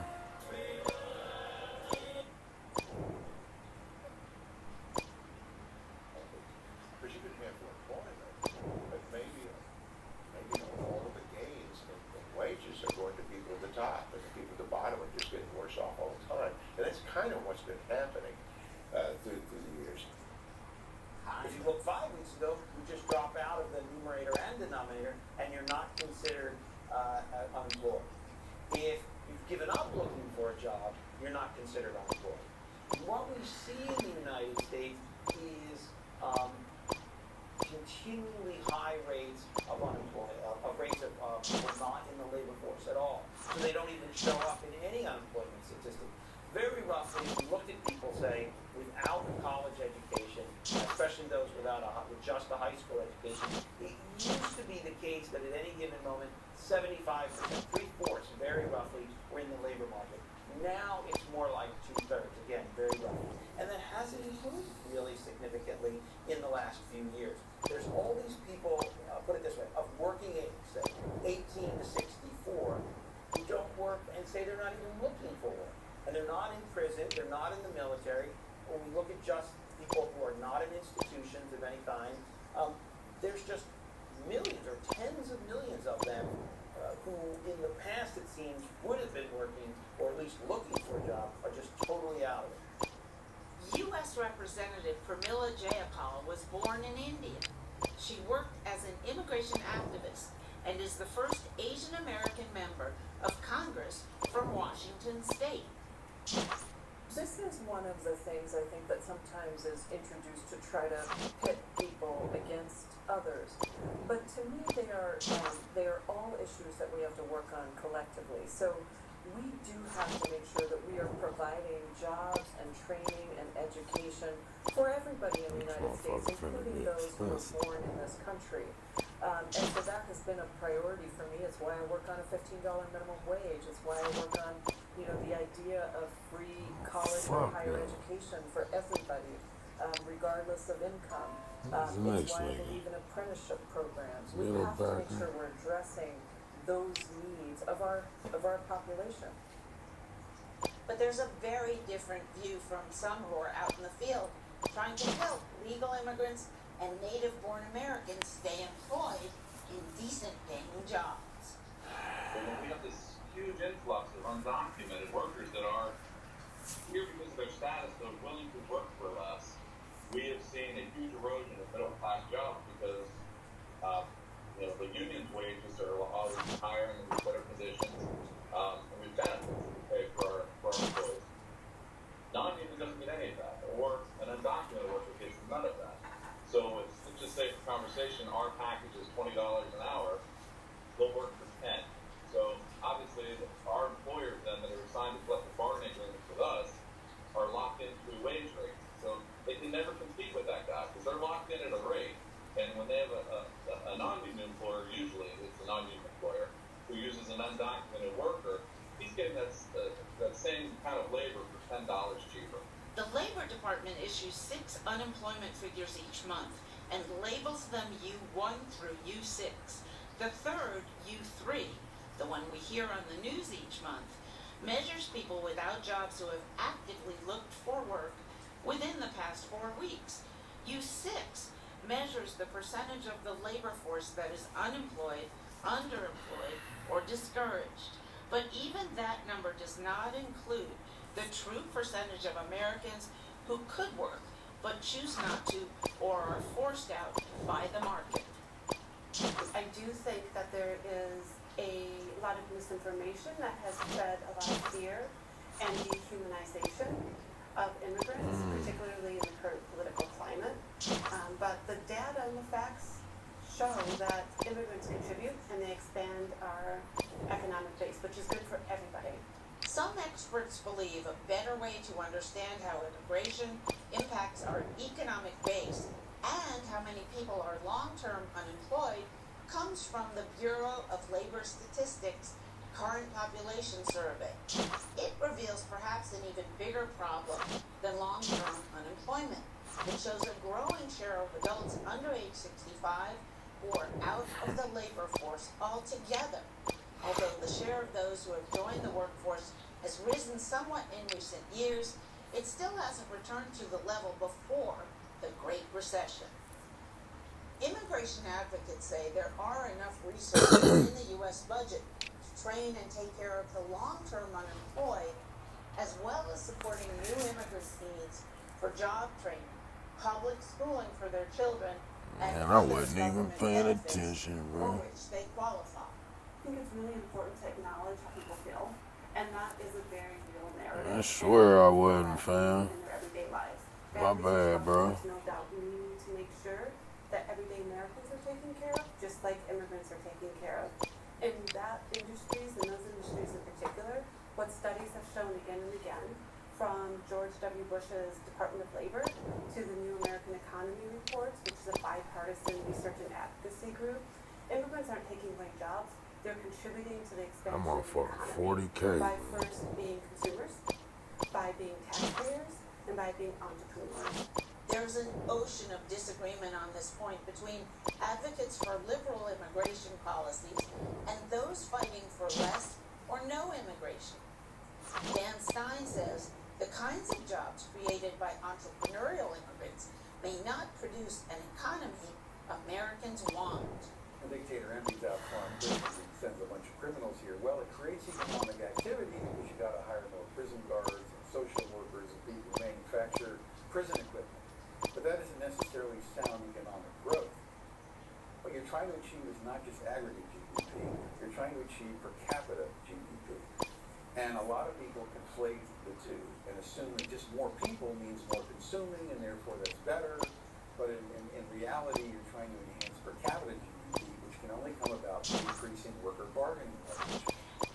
[SPEAKER 10] Because you could have employment, but maybe all of the gains in wages are going to people at the top, and the people at the bottom are just getting worse off all the time. And that's kind of what's been happening through the years.
[SPEAKER 7] If you look 5 weeks ago, you just drop out of the numerator and denominator, and you're not considered unemployed. If you've given up looking for a job, you're not considered unemployed. What we see in the United States is continually high rates of unemployment, of rates of people not in the labor force at all. So they don't even show up in any unemployment statistic. Very roughly, if you looked at people, say, without a college education, especially those with just a high school education, it used to be the case that at any given moment, 75%, 3/4, very roughly, were in the labor market. Now it's more like 2/3, again, very roughly. And that hasn't improved really significantly in the last few years. There's all these people, put it this way, of working age, say 18 to 64, who don't work and say they're not even looking for work. And they're not in prison, they're not in the military. When we look at just people who are not in institutions of any kind, there's just millions or tens of millions of them who in the past, it seems, would have been working or at least looking for a job are just totally out of it.
[SPEAKER 11] U.S. Representative Pramila Jayapal was born in India. She worked as an immigration activist and is the first Asian American member of Congress from Washington State.
[SPEAKER 12] This is one of the things I think that sometimes is introduced to try to pit people against others. But to me, they are all issues that we have to work on collectively. So we do have to make sure that we are providing jobs and training and education for everybody in the United States, including those who were born in this country. And so that has been a priority for me. It's why I work on a $15 minimum wage. It's why I work on, the idea of free college or higher education for everybody, regardless of income. It's why I believe in apprenticeship programs. We have to make sure we're addressing those needs of our population.
[SPEAKER 11] But there's a very different view from some who are out in the field trying to help legal immigrants and native-born Americans stay employed in decent-paying jobs.
[SPEAKER 13] Well, we have this huge influx of undocumented workers that are here because of their status, they're willing to work for less. We have seen a huge erosion of middle-class jobs because the union's wages are always higher and there's better positions, and we've benefits we pay for our employees. Non-union doesn't get any of that, or an undocumented worker gets none of that. So it's just say for conversation, our package is $20 an hour, they'll work for 10. So obviously our employers then that are assigned to collective bargaining agreements with us are locked into a wage rate. So they can never compete with that guy because they're locked in at a rate. And when they have a non-union employer, usually it's a non-union employer, who uses an undocumented worker, he's getting that same kind of labor for $10 cheaper.
[SPEAKER 11] The Labor Department issues 6 unemployment figures each month and labels them U1 through U6. The third, U3, the one we hear on the news each month, measures people without jobs who have actively looked for work within the past 4 weeks. U6 measures the percentage of the labor force that is unemployed, underemployed, or discouraged. But even that number does not include the true percentage of Americans who could work but choose not to or are forced out by the market.
[SPEAKER 12] I do think that there is
[SPEAKER 14] a lot of misinformation that has spread a lot of fear and dehumanization of immigrants, particularly in the current political climate. But the data and the facts show that immigrants contribute and they expand our economic base, which is good for everybody.
[SPEAKER 11] Some experts believe a better way to understand how immigration impacts our economic base and how many people are long-term unemployed comes from the Bureau of Labor Statistics Current Population Survey. It reveals perhaps an even bigger problem than long-term unemployment. It shows a growing share of adults under age 65 who are out of the labor force altogether. Although the share of those who have joined the workforce has risen somewhat in recent years, it still hasn't returned to the level before the Great Recession. Immigration advocates say there are enough resources in the U.S. budget to train and take care of the long-term unemployed, as well as supporting new immigrants' needs for job training, public schooling for their children, and
[SPEAKER 1] Man, I
[SPEAKER 11] other
[SPEAKER 1] wasn't even
[SPEAKER 11] government
[SPEAKER 1] paying
[SPEAKER 11] benefits
[SPEAKER 1] attention,
[SPEAKER 11] for
[SPEAKER 1] bro.
[SPEAKER 11] which they qualify.
[SPEAKER 14] I think it's really important to acknowledge how people feel, and that is a very real narrative.
[SPEAKER 1] I swear I
[SPEAKER 14] And
[SPEAKER 1] wasn't,
[SPEAKER 14] that
[SPEAKER 1] fam.
[SPEAKER 14] in their everyday lives.
[SPEAKER 1] My bad, bro.
[SPEAKER 14] There's no doubt we need to make sure that everyday Americans are taken care of, just like immigrants are taken care of. In that industries, in those industries in particular, what studies have shown again and again, from George W. Bush's Department of Labor to the New American Economy Reports, which is a bipartisan research and advocacy group, immigrants aren't taking away jobs. They're contributing to the expansion
[SPEAKER 1] I'm on
[SPEAKER 14] of the
[SPEAKER 1] for
[SPEAKER 14] economy
[SPEAKER 1] 40K.
[SPEAKER 14] by first being consumers, by being taxpayers, and by being entrepreneurs.
[SPEAKER 11] There's an ocean of disagreement on this point between advocates for liberal immigration policies and those fighting for less or no immigration. Dan Stein says the kinds of jobs created by entrepreneurial immigrants may not produce an economy Americans want.
[SPEAKER 15] A dictator empties out foreign prisons and sends a bunch of criminals here. Well, it creates economic activity because you got to hire more prison guards and social workers and people who manufacture prison equipment. But that isn't necessarily sound economic growth. What you're trying to achieve is not just aggregate GDP. You're trying to achieve per capita GDP. And a lot of people conflate the two and assume that just more people means more consuming and therefore that's better. But in reality, you're trying to enhance per capita GDP, which can only come about by increasing worker bargaining leverage.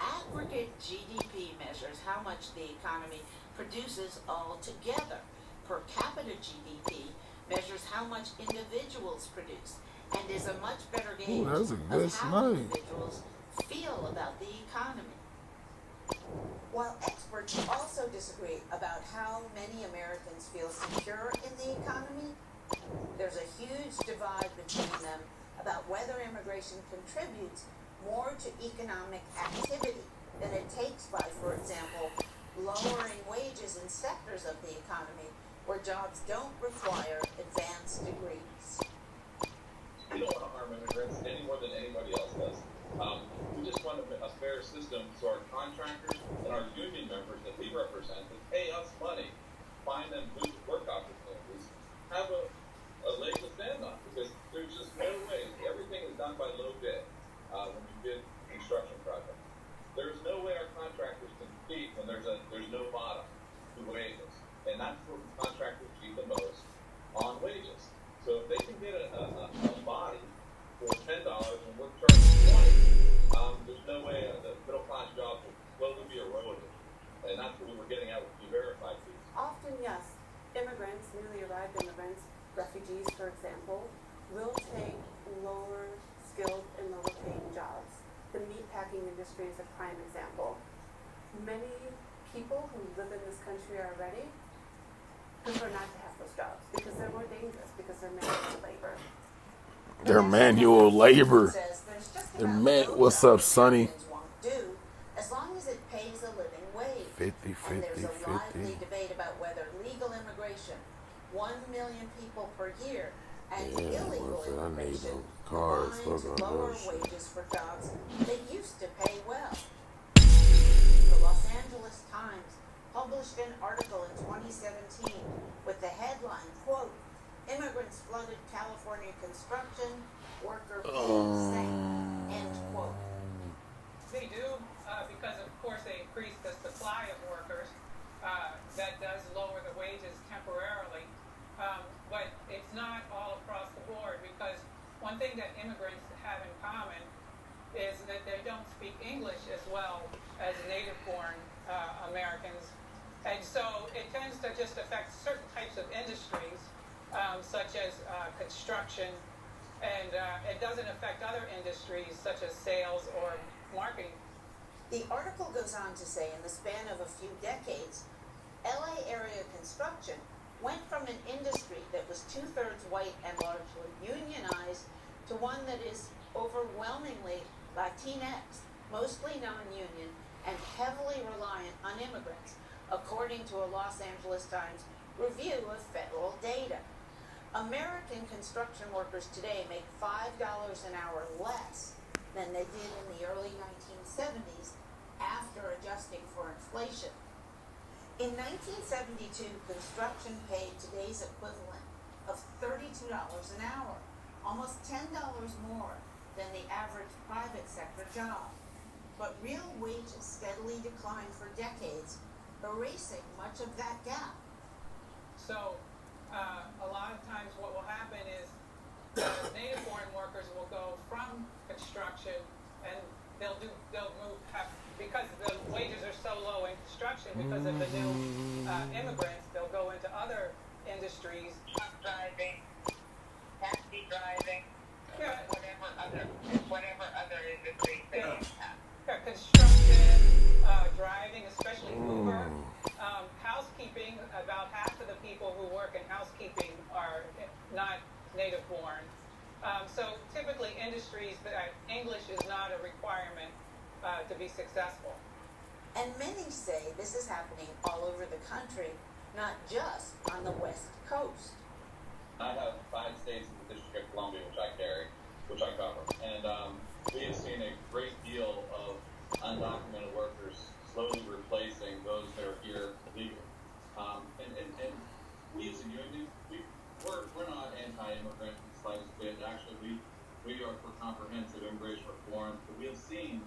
[SPEAKER 11] Aggregate GDP measures how much the economy produces altogether. Per capita GDP measures how much individuals produce and is a much better gauge
[SPEAKER 1] that's a good
[SPEAKER 11] of how
[SPEAKER 1] slide.
[SPEAKER 11] individuals feel about the economy. While experts also disagree about how many Americans feel secure in the economy, there's a huge divide between them about whether immigration contributes more to economic activity than it takes by, for example, lowering wages in sectors of the economy where jobs don't require advanced degrees.
[SPEAKER 13] We don't want to harm immigrants any more than anybody else does. We just want a fair system so our contractors and our union members that we represent that pay us money, find them good work opportunities, have a leg to stand on, because there's just no way. Everything is done by low bid when you bid construction projects. There's no way our contractors can compete when there's no bottom to wages, and that's where contractors cheat the most on wages. So if they can get a body for $10 and we're charging $20, there's no way the middle class jobs will slowly be eroded, and that's what we were getting at with E-Verify fees.
[SPEAKER 14] Often, yes, immigrants, newly arrived immigrants, refugees, for example, will take lower skilled and lower paying jobs. The meatpacking industry is a prime example. Many people who live in this country already prefer not to have those jobs because they're more dangerous, because they're manual labor.
[SPEAKER 1] They're manual labor. What's up, Sonny?
[SPEAKER 11] Do, as long as it pays a living wage.
[SPEAKER 1] 50,
[SPEAKER 11] and there's a
[SPEAKER 1] 50.
[SPEAKER 11] lively debate about whether legal immigration, 1 million people per year, and illegal
[SPEAKER 1] I need
[SPEAKER 11] immigration
[SPEAKER 1] them cars.
[SPEAKER 11] combine to
[SPEAKER 1] Fuck on
[SPEAKER 11] lower
[SPEAKER 1] that shit.
[SPEAKER 11] wages for jobs that used to pay well. The Los Angeles Times published an article in 2017 with the headline, quote, "Immigrants flooded California construction, worker pay sank," end quote.
[SPEAKER 16] They do, because of course they increase the supply of workers. That does lower the wages temporarily. But it's not all across the board, because one thing that immigrants have in common is that they don't speak English as well as native-born Americans. And so it tends to just affect certain types of industries, such as construction, and it doesn't affect other industries such as sales or marketing.
[SPEAKER 11] The article goes on to say in the span of a few decades, LA area construction went from an industry that was 2/3 white and largely unionized to one that is overwhelmingly Latinx, mostly non-union, and heavily reliant on immigrants, according to a Los Angeles Times review of federal data. American construction workers today make $5 an hour less than they did in the early 1970s after adjusting for inflation. In 1972, construction paid today's equivalent of $32 an hour, almost $10 more than the average private sector job. But real wages steadily declined for decades, erasing much of that gap.
[SPEAKER 16] So a lot of times what will happen is native-born workers will go from construction, and they'll move, because the wages are so low in construction because of the new immigrants, they'll go into other industries.
[SPEAKER 17] Truck driving, taxi driving,
[SPEAKER 16] Yeah.
[SPEAKER 17] whatever other industries they have.
[SPEAKER 16] Yeah, construction, driving, especially Uber, housekeeping. About half of the people who work in housekeeping are not native-born. So typically industries that English is not a requirement to be successful.
[SPEAKER 11] And many say this is happening all over the country, not just on the West Coast.
[SPEAKER 13] I have 5 states in the District of Columbia, which I cover, and we have seen a great deal of undocumented workers slowly replacing those that are here legally. And we as a union, we're not anti-immigrant in the slightest bit. Actually, we are for comprehensive immigration reform, but we have seen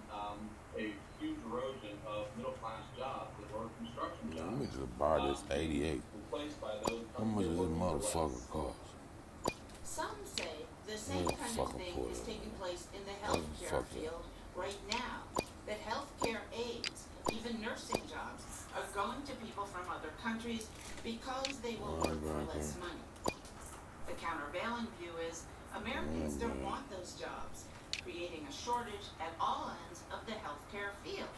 [SPEAKER 13] a huge erosion of middle-class jobs that were construction jobs.
[SPEAKER 1] Let me just buy this 88.
[SPEAKER 13] Replaced by those
[SPEAKER 1] How much does this motherfucker cost?
[SPEAKER 11] Some say the same kind of thing is taking place in the healthcare field right now. That healthcare aides, even nursing jobs, are going to people from other countries because they will work for less money. The countervailing view is Americans don't want those jobs, creating a shortage at all ends of the healthcare field.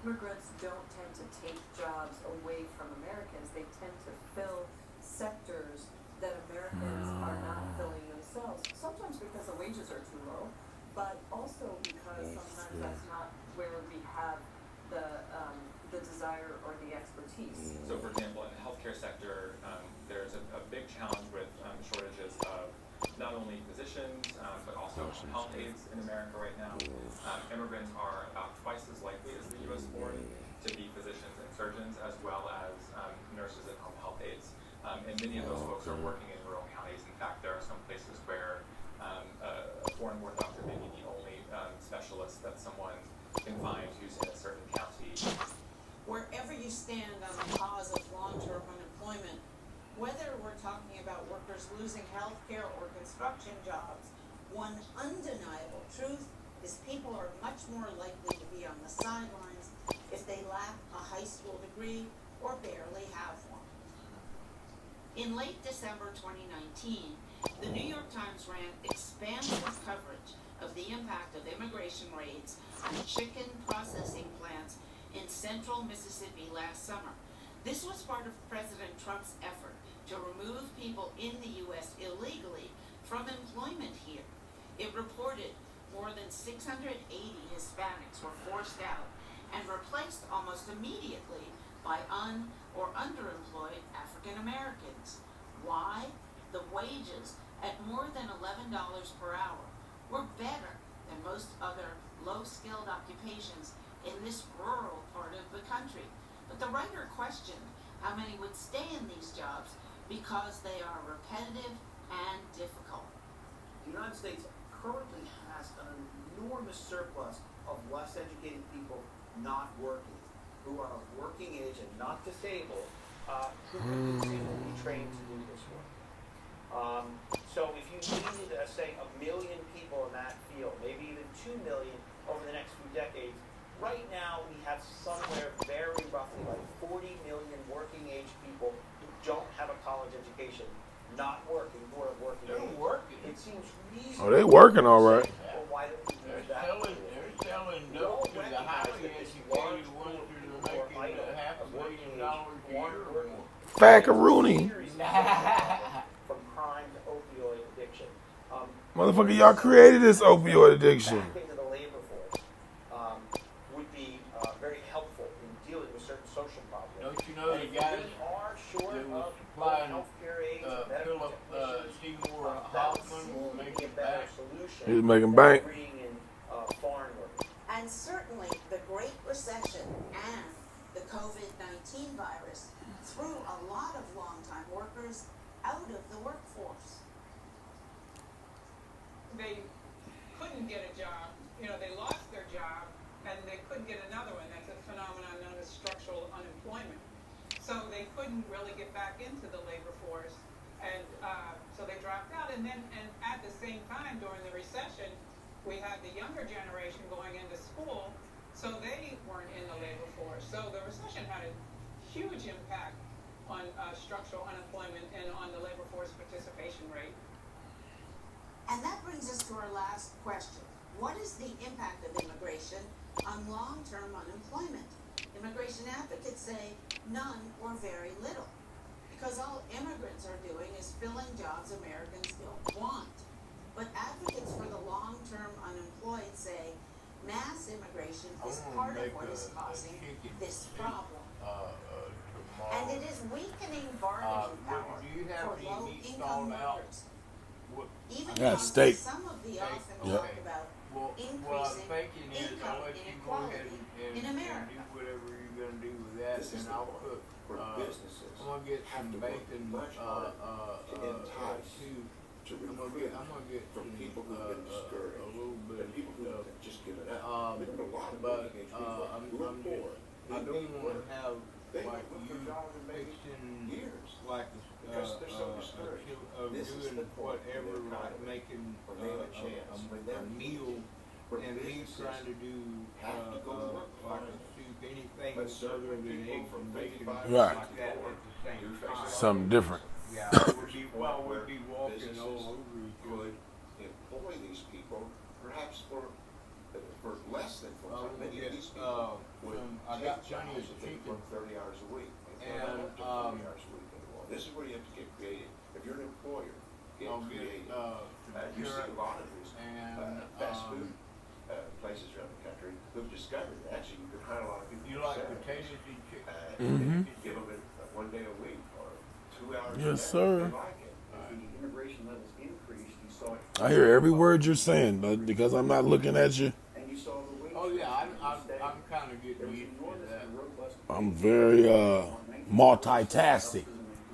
[SPEAKER 12] Immigrants don't tend to take jobs away from Americans. They tend to fill sectors that Americans are not filling themselves. Sometimes because the wages are too low, but also because sometimes that's not where we have the desire or the expertise.
[SPEAKER 18] So, for example, in the healthcare sector, there's a big challenge with shortages of not only physicians, but also health aides in America right now. Immigrants are about twice as likely as the U.S. born to be physicians and surgeons, as well as nurses and home health aides. And many of those folks are working in rural counties. In fact, there are some places where a foreign war doctor may be the only specialist that someone can find who's in a certain county.
[SPEAKER 11] Wherever you stand on the cause of long-term unemployment, whether we're talking about workers losing healthcare or construction jobs, one undeniable truth is people are much more likely to be on the sidelines if they lack a high school degree or barely have one. In late December 2019, the New York Times ran expansive coverage of the impact of immigration raids on chicken processing plants in central Mississippi last summer. This was part of President Trump's effort to remove people in the U.S. illegally from employment here. It reported more than 680 Hispanics were forced out and replaced almost immediately by or underemployed African Americans. Why? The wages at more than $11 per hour were better than most other low-skilled occupations in this rural part of the country. But the writer questioned how many would stay in these jobs because they are repetitive and difficult.
[SPEAKER 7] The United States currently has an enormous surplus of less educated people not working, who are of working age and not disabled, who can continue to be trained to do this work. So if you needed, say, 1 million people in that field, maybe even 2 million over the next few decades, right now we have somewhere very roughly like 40 million working age people who don't have a college education, not working, who are working age.
[SPEAKER 3] They're working.
[SPEAKER 7] It seems reasonable.
[SPEAKER 1] Oh, they working all right.
[SPEAKER 7] Well, why don't we use that?
[SPEAKER 3] They're selling dope to the highly educated ones that are making $500 million a year or more.
[SPEAKER 1] Fackaroony.
[SPEAKER 7] From crime to opioid addiction.
[SPEAKER 1] Motherfucker, y'all created this opioid addiction.
[SPEAKER 7] Back into the labor force would be very helpful in dealing with certain social problems.
[SPEAKER 3] Don't you know the guys that was supplying Philip Seymour Hoffman will make it back?
[SPEAKER 1] He's making bank.
[SPEAKER 11] And certainly the Great Recession and the COVID-19 virus threw a lot of long-time workers out of the workforce.
[SPEAKER 16] They couldn't get a job. They lost their job and they couldn't get another one. That's a phenomenon known as structural unemployment. So they couldn't really get back into the labor force, and so they dropped out. And at the same time, during the recession, we had the younger generation going into school, so they weren't in the labor force. So the recession had a huge impact on structural unemployment and on the labor force participation rate.
[SPEAKER 11] And that brings us to our last question. What is the impact of immigration on long-term unemployment? Immigration advocates say none or very little, because all immigrants are doing is filling jobs Americans don't want. But advocates for the long-term unemployed say mass immigration is part of what is causing this problem. And it is weakening bargaining power for low-income workers. Even though some of the often talk about increasing income inequality in America.
[SPEAKER 3] Do whatever you're going to do with that, and I'll cook. I'm going to get some bacon too. I'm gonna get
[SPEAKER 10] from people who've been discouraged,
[SPEAKER 3] a little bit
[SPEAKER 10] and people who
[SPEAKER 3] of
[SPEAKER 10] have just given up. There are a lot of
[SPEAKER 3] but
[SPEAKER 10] working age people who are poor.
[SPEAKER 3] I don't want to have
[SPEAKER 10] They
[SPEAKER 3] like
[SPEAKER 10] might look
[SPEAKER 3] you
[SPEAKER 10] for jobs and maybe
[SPEAKER 3] fixing
[SPEAKER 10] years
[SPEAKER 3] like
[SPEAKER 10] because they're so discouraged. This is
[SPEAKER 3] doing
[SPEAKER 10] the point
[SPEAKER 3] whatever,
[SPEAKER 10] in their
[SPEAKER 3] like
[SPEAKER 10] economy
[SPEAKER 3] making
[SPEAKER 10] when they have a chance, when
[SPEAKER 3] a meal, and me trying to do
[SPEAKER 10] have to go to work
[SPEAKER 3] like a soup, anything
[SPEAKER 10] but
[SPEAKER 3] other than eggs and bacon,
[SPEAKER 1] Right.
[SPEAKER 3] like that at the same time.
[SPEAKER 1] Something different.
[SPEAKER 3] Yeah, we'd be walking all over each other.
[SPEAKER 10] Employ these people, perhaps for less than full time. Many of these people would
[SPEAKER 3] I got plenty of
[SPEAKER 10] jobs if they
[SPEAKER 3] chicken.
[SPEAKER 10] work 30 hours a week. They
[SPEAKER 3] And,
[SPEAKER 10] don't work 30 hours a week anymore. This is where you have to get creative. If you're an employer, get creative. You see a lot of these fast food places around the country who've discovered that actually you can hire a lot of people.
[SPEAKER 3] You like potatoes and chicken?
[SPEAKER 10] Give them it 1 day a week or 2 hours a day.
[SPEAKER 1] Yes, sir.
[SPEAKER 10] They like it.
[SPEAKER 15] The immigration levels increased, you saw it.
[SPEAKER 1] I hear every word you're saying, but because I'm not looking at you,
[SPEAKER 15] And you saw the wage.
[SPEAKER 3] Oh yeah, I'm kind of getting used to that.
[SPEAKER 1] I'm very multitasking.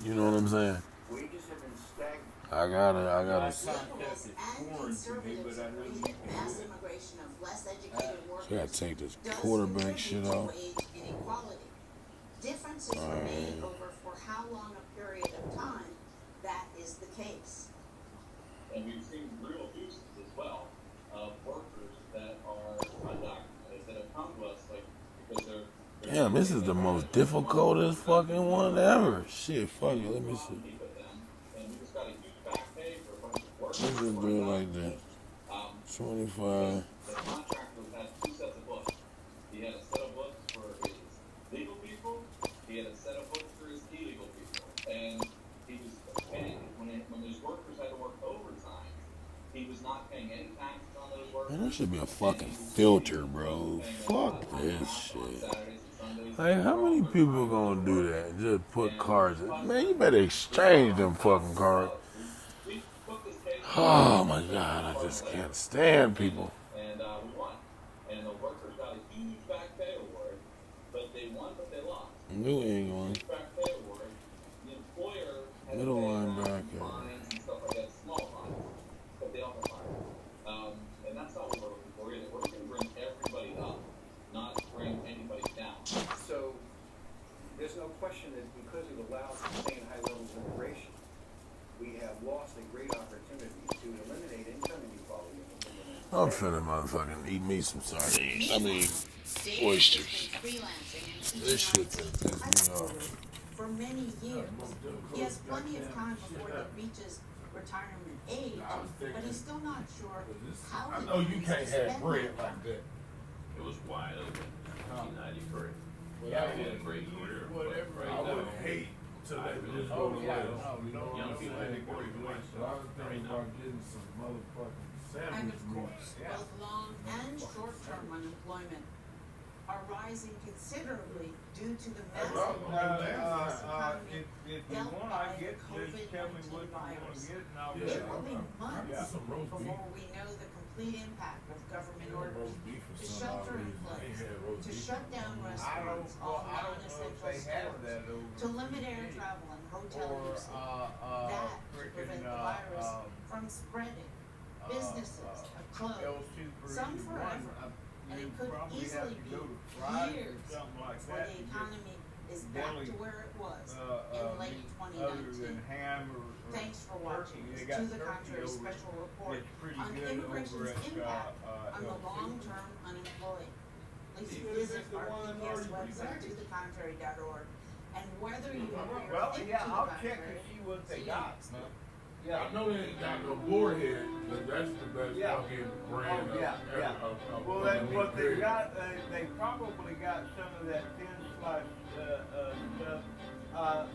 [SPEAKER 1] You know what I'm saying?
[SPEAKER 15] Wages have been stagnant.
[SPEAKER 1] I gotta.
[SPEAKER 11] Liberals and conservatives agree that mass immigration of less educated workers
[SPEAKER 1] Gotta take this
[SPEAKER 11] does
[SPEAKER 1] quarterback
[SPEAKER 11] contribute
[SPEAKER 1] shit
[SPEAKER 11] to
[SPEAKER 1] off.
[SPEAKER 11] wage inequality. Differences are made over for how long a period of time that is the case.
[SPEAKER 13] And we've seen real uses as well of workers that are undocumented that have come to us because they're
[SPEAKER 1] Damn, this is the most difficultest fucking one ever. Shit, fuck it. Let me see.
[SPEAKER 13] and we just got a huge back pay for a bunch of workers.
[SPEAKER 1] Let's just do it like that. 25.
[SPEAKER 13] The contractor had 2 sets of books. He had a set of books for his legal people. He had a set of books for his illegal people. And he was paying, when those workers had to work overtime, he was not paying any taxes on those workers.
[SPEAKER 1] Man, that should be a fucking filter, bro. Fuck this shit. Like, how many people gonna do that? Just put cards in? Man, you better exchange them fucking cards. Oh my god, I just can't stand people.
[SPEAKER 13] And we won. And the workers got a huge back pay award, but they won, but they lost.
[SPEAKER 1] New England.
[SPEAKER 13] Back pay award. The employer had
[SPEAKER 1] Middle
[SPEAKER 13] to pay
[SPEAKER 1] linebacker.
[SPEAKER 13] fines and stuff like that, small fines, but they also fired. And that's not what we're looking for either. We're looking to bring everybody
[SPEAKER 15] no question that because it allows sustained high levels of immigration, we have lost a great opportunity to eliminate income inequality.
[SPEAKER 1] I'm finna motherfucking eat me some sardines. I mean, oysters. This shit finna piss me off.
[SPEAKER 11] For many years. He has plenty of time before he reaches retirement age, but he's still not sure how
[SPEAKER 1] I know you can't have bread like that.
[SPEAKER 3] It was wide open in 1993.
[SPEAKER 1] But
[SPEAKER 3] Yeah,
[SPEAKER 1] I
[SPEAKER 3] he had a
[SPEAKER 1] would-
[SPEAKER 3] great career.
[SPEAKER 1] Whatever.
[SPEAKER 3] But
[SPEAKER 1] I
[SPEAKER 3] right
[SPEAKER 1] would
[SPEAKER 3] now,
[SPEAKER 1] hate to let it just go to waste.
[SPEAKER 3] young people had to go to waste.
[SPEAKER 1] But I was thinking about getting some motherfucking
[SPEAKER 11] And
[SPEAKER 1] sandwich
[SPEAKER 11] of
[SPEAKER 1] meat.
[SPEAKER 11] course, both long and short-term unemployment are rising considerably due to the massive economy dealt by the COVID-19 virus. It will be months before we know the complete impact of government orders to shelter in place, to shut down restaurants, all non-essential stores, to limit air travel and hotel usage. That to prevent the virus from spreading. Businesses have closed, some forever, and it could easily be years before the economy is back to where it was in late 2019. Thanks for watching this To the Contrary special report on immigration's impact on the long-term unemployed. Please visit our PBS website, tothecontrary.org, and whether you agree or think to the contrary,
[SPEAKER 3] see what they
[SPEAKER 11] please
[SPEAKER 3] got.
[SPEAKER 1] Yeah, I know they ain't got no boarhead, but that's the best fucking brand of
[SPEAKER 3] Well, that's what they got. They probably got some of that thin slice stuff,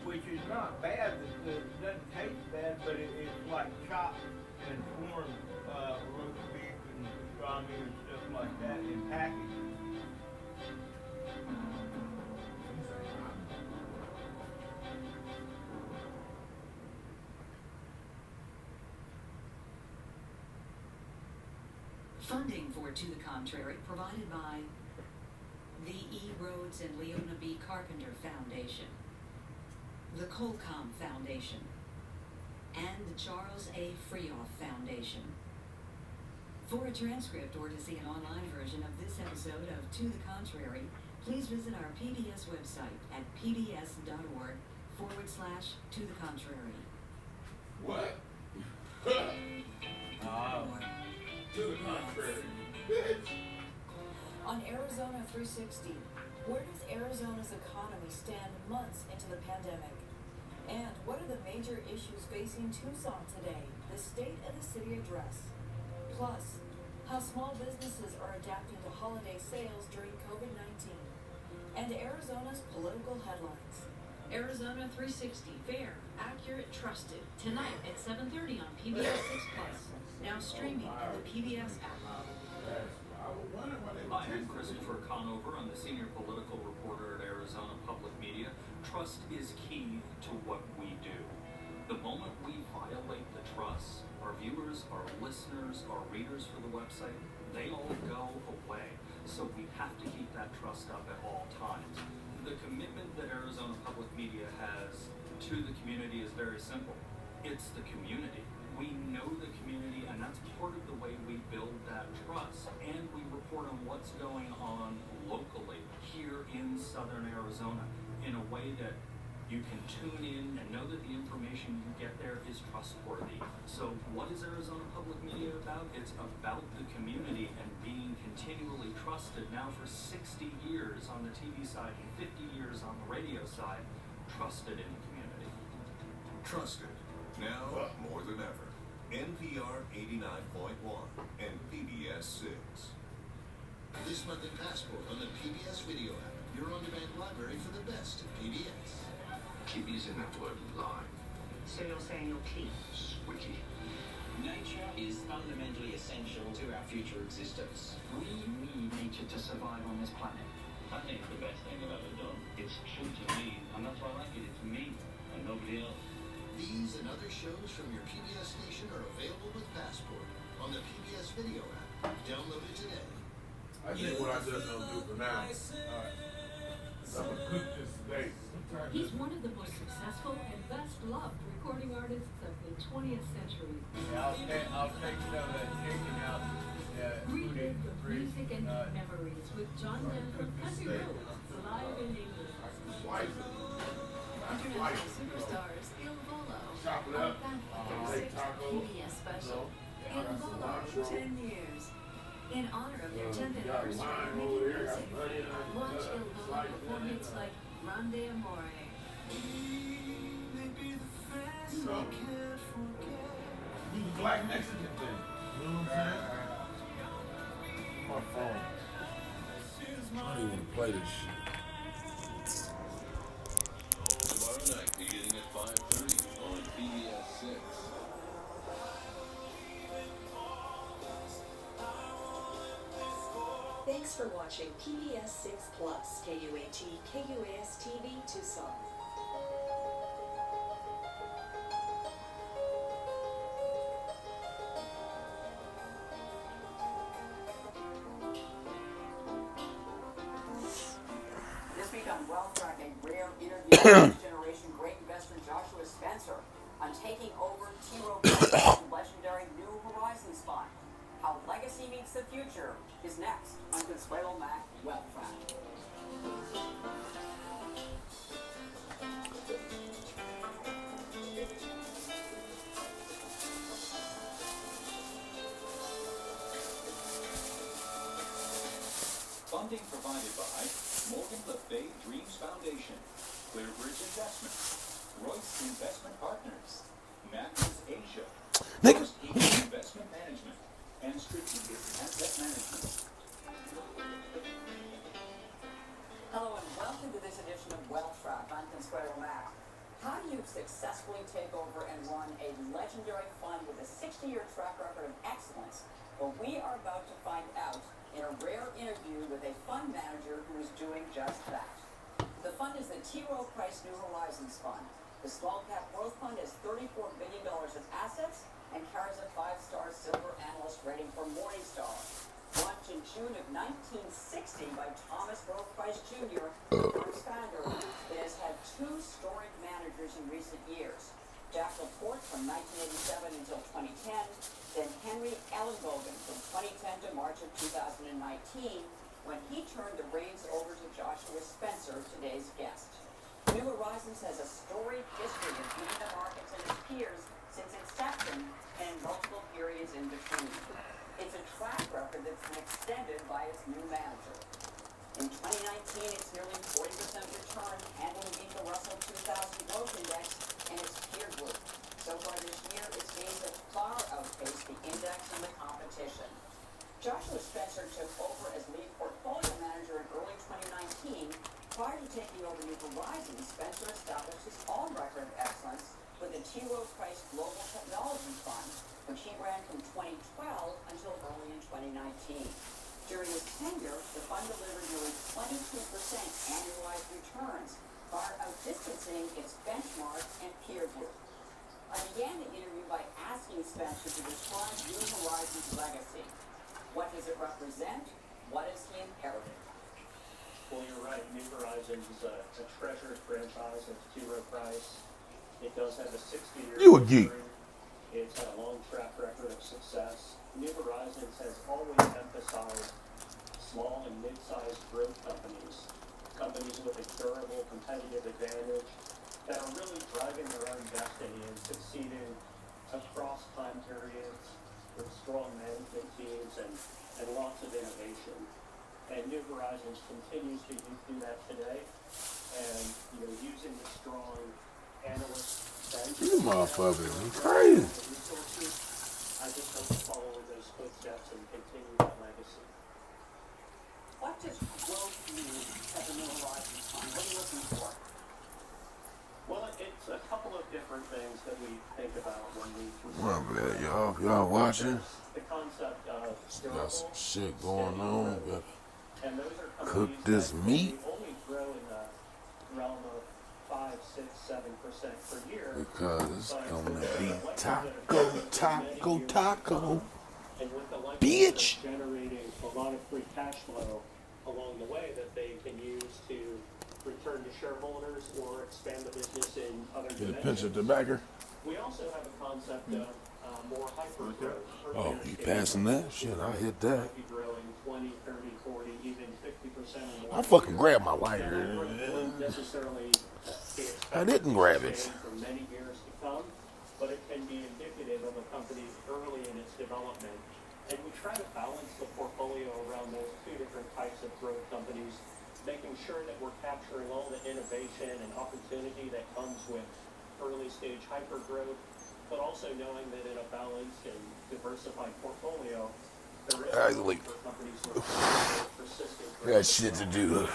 [SPEAKER 3] which is not bad. It doesn't taste bad, but it's like chopped and formed roast beef and pastrami and stuff like that in packaging.
[SPEAKER 19] Funding for To the Contrary provided by the E. Rhodes and Leona B. Carpenter Foundation, the Colcom Foundation, and the Charles A. Freehoff Foundation. For a transcript or to see an online version of this episode of To the Contrary, please visit our PBS website at pbs.org/To the Contrary.
[SPEAKER 1] What? To the contrary. Bitch.
[SPEAKER 20] On Arizona 360, where does Arizona's economy stand months into the pandemic? And what are the major issues facing Tucson today? The State of the City Address. Plus, how small businesses are adapting to holiday sales during COVID-19. And Arizona's political headlines.
[SPEAKER 19] Arizona 360, fair, accurate, trusted. Tonight at 7:30 on PBS 6+. Now streaming in the PBS app.
[SPEAKER 21] Hi, I'm Christopher Conover. I'm the senior political reporter at Arizona Public Media. Trust is key to what we do. The moment we violate the trust, our viewers, our listeners, our readers for the website, they all go away. So we have to keep that trust up at all times. The commitment that Arizona Public Media has to the community is very simple. It's the community. We know the community, and that's part of the way we build that trust. And we report on what's going on locally here in southern Arizona in a way that you can tune in and know that the information you get there is trustworthy. So what is Arizona Public Media about? It's about the community and being continually trusted now for 60 years on the TV side and 50 years on the radio side, trusted in the community.
[SPEAKER 8] Trusted. Now, more than ever. NPR 89.1 and PBS 6.
[SPEAKER 22] This month at Passport on the PBS video app, your on-demand library for the best of PBS.
[SPEAKER 8] Keep using that word live.
[SPEAKER 9] So you're saying you'll keep?
[SPEAKER 8] Wiki.
[SPEAKER 7] Nature is fundamentally essential to our future existence.
[SPEAKER 21] We need nature to survive on this planet.
[SPEAKER 23] I think it's the best thing I've ever done. It's true to me, and that's why I like it. It's me and nobody else.
[SPEAKER 22] These and other shows from your PBS station are available with Passport on the PBS video app. Download it today.
[SPEAKER 1] I think what I just don't do for now. I'm gonna cook this today.
[SPEAKER 24] He's one of the most successful and best loved recording artists of the 20th century.
[SPEAKER 3] Yeah, I'll take some of that chicken out.
[SPEAKER 24] Relive the music and memories with John Denver Country Roads, live in English.
[SPEAKER 19] 10 years. In honor of their 10th anniversary of making music, watch Ilona perform hits like Grande Amore.
[SPEAKER 1] The black Mexican thing. You know what I'm saying? My phone. I don't even want to play this shit.
[SPEAKER 22] Tomorrow night, beginning at 5:30 on PBS 6.
[SPEAKER 2] Thanks for watching PBS 6 Plus, KUAT, KUAS TV, Tucson.
[SPEAKER 4] This week on Wealth Track, a rare interview with generation great investor Joshua Spencer on taking over T. Rowe Price's legendary New Horizons fund. How legacy meets the future is next on Consuelo Mac Wealth Track.
[SPEAKER 21] Funding provided by Morgan Le Fay Dreams Foundation, Clearbridge Investments, Royce Investment Partners, Matthews Asia, First Eagle Investment Management, and Strategic Asset Management.
[SPEAKER 4] Hello and welcome to this edition of Wealth Track. I'm Consuelo Mac. How do you successfully take over and run a legendary fund with a 60-year track record of excellence? Well, we are about to find out in a rare interview with a fund manager who is doing just that. The fund is the T. Rowe Price New Horizons Fund. The small cap growth fund has $34 billion of assets and carries a 5-star silver analyst rating from Morningstar. Launched in June of 1960 by Thomas Rowe Price Jr., the firm's founder, it has had 2 storied managers in recent years. Jack Laporte from 1987 until 2010, then Henry Ellenbogen from 2010 to March of 2019, when he turned the reins over to Joshua Spencer, today's guest. New Horizons has a storied history of beating the markets and its peers since inception and in multiple periods in between. It's a track record that's been extended by its new manager. In 2019, it's nearly 40% return, handling beat the Russell 2000 Growth Index and its peer group. So far this year, its gains have far outpaced the index and the competition. Joshua Spencer took over as lead portfolio manager in early 2019. Prior to taking over New Horizons, Spencer established his own record of excellence with the T. Rowe Price Global Technology Fund, which he ran from 2012 until early in 2019. During his tenure, the fund delivered nearly 22% annualized returns, far outdistancing its benchmark and peer group. I began the interview by asking Spencer to describe New Horizons' legacy. What does it represent? What is he inherited?
[SPEAKER 5] Well, you're right. New Horizons is a treasured franchise of T. Rowe Price. It does have a 60-year
[SPEAKER 1] You a geek.
[SPEAKER 5] It's had a long track record of success. New Horizons has always emphasized small and mid-sized growth companies, companies with a durable competitive advantage that are really driving their own destiny and succeeding across time periods with strong management teams and lots of innovation. And New Horizons continues to do that today. And, using the strong analyst bench.
[SPEAKER 1] You motherfuckers, you crazy.
[SPEAKER 5] Resources, I just hope to follow in those footsteps and continue that legacy.
[SPEAKER 4] What does growth mean at the New Horizons Fund? What are you looking for?
[SPEAKER 5] Well, it's a couple of different things that we think about when we
[SPEAKER 1] My bad, y'all watching?
[SPEAKER 5] the concept of
[SPEAKER 1] Got some shit going on. Got
[SPEAKER 5] and those are
[SPEAKER 1] cook
[SPEAKER 5] companies
[SPEAKER 1] this
[SPEAKER 5] that
[SPEAKER 1] meat
[SPEAKER 5] only grow in the realm of 5, 6, 7% per year.
[SPEAKER 1] because it's
[SPEAKER 5] But
[SPEAKER 1] gonna be
[SPEAKER 5] the likelihood
[SPEAKER 1] taco,
[SPEAKER 5] of
[SPEAKER 1] taco, taco.
[SPEAKER 5] and with the likelihood
[SPEAKER 1] Bitch.
[SPEAKER 5] of generating a lot of free cash flow along the way that they can use to return to shareholders or expand the business in other
[SPEAKER 1] Get a
[SPEAKER 5] dimensions.
[SPEAKER 1] pinch of tobacco.
[SPEAKER 5] We also have a concept of more hyper growth.
[SPEAKER 1] Oh, you passing that? Shit, I hit that.
[SPEAKER 5] Might be growing 20, 30, 40, even 50% or more.
[SPEAKER 1] I fucking grabbed my
[SPEAKER 5] That
[SPEAKER 1] lighter.
[SPEAKER 5] wouldn't necessarily be
[SPEAKER 1] I didn't grab it.
[SPEAKER 5] for many years to come, but it can be indicative of a company early in its development And we try to balance the portfolio around those two different types of growth companies, making sure that we're capturing all the innovation and opportunity that comes with early stage hyper growth, but also knowing that in a balanced and diversified portfolio, there is
[SPEAKER 1] Actually,
[SPEAKER 5] for companies with persistent
[SPEAKER 1] I got shit to do.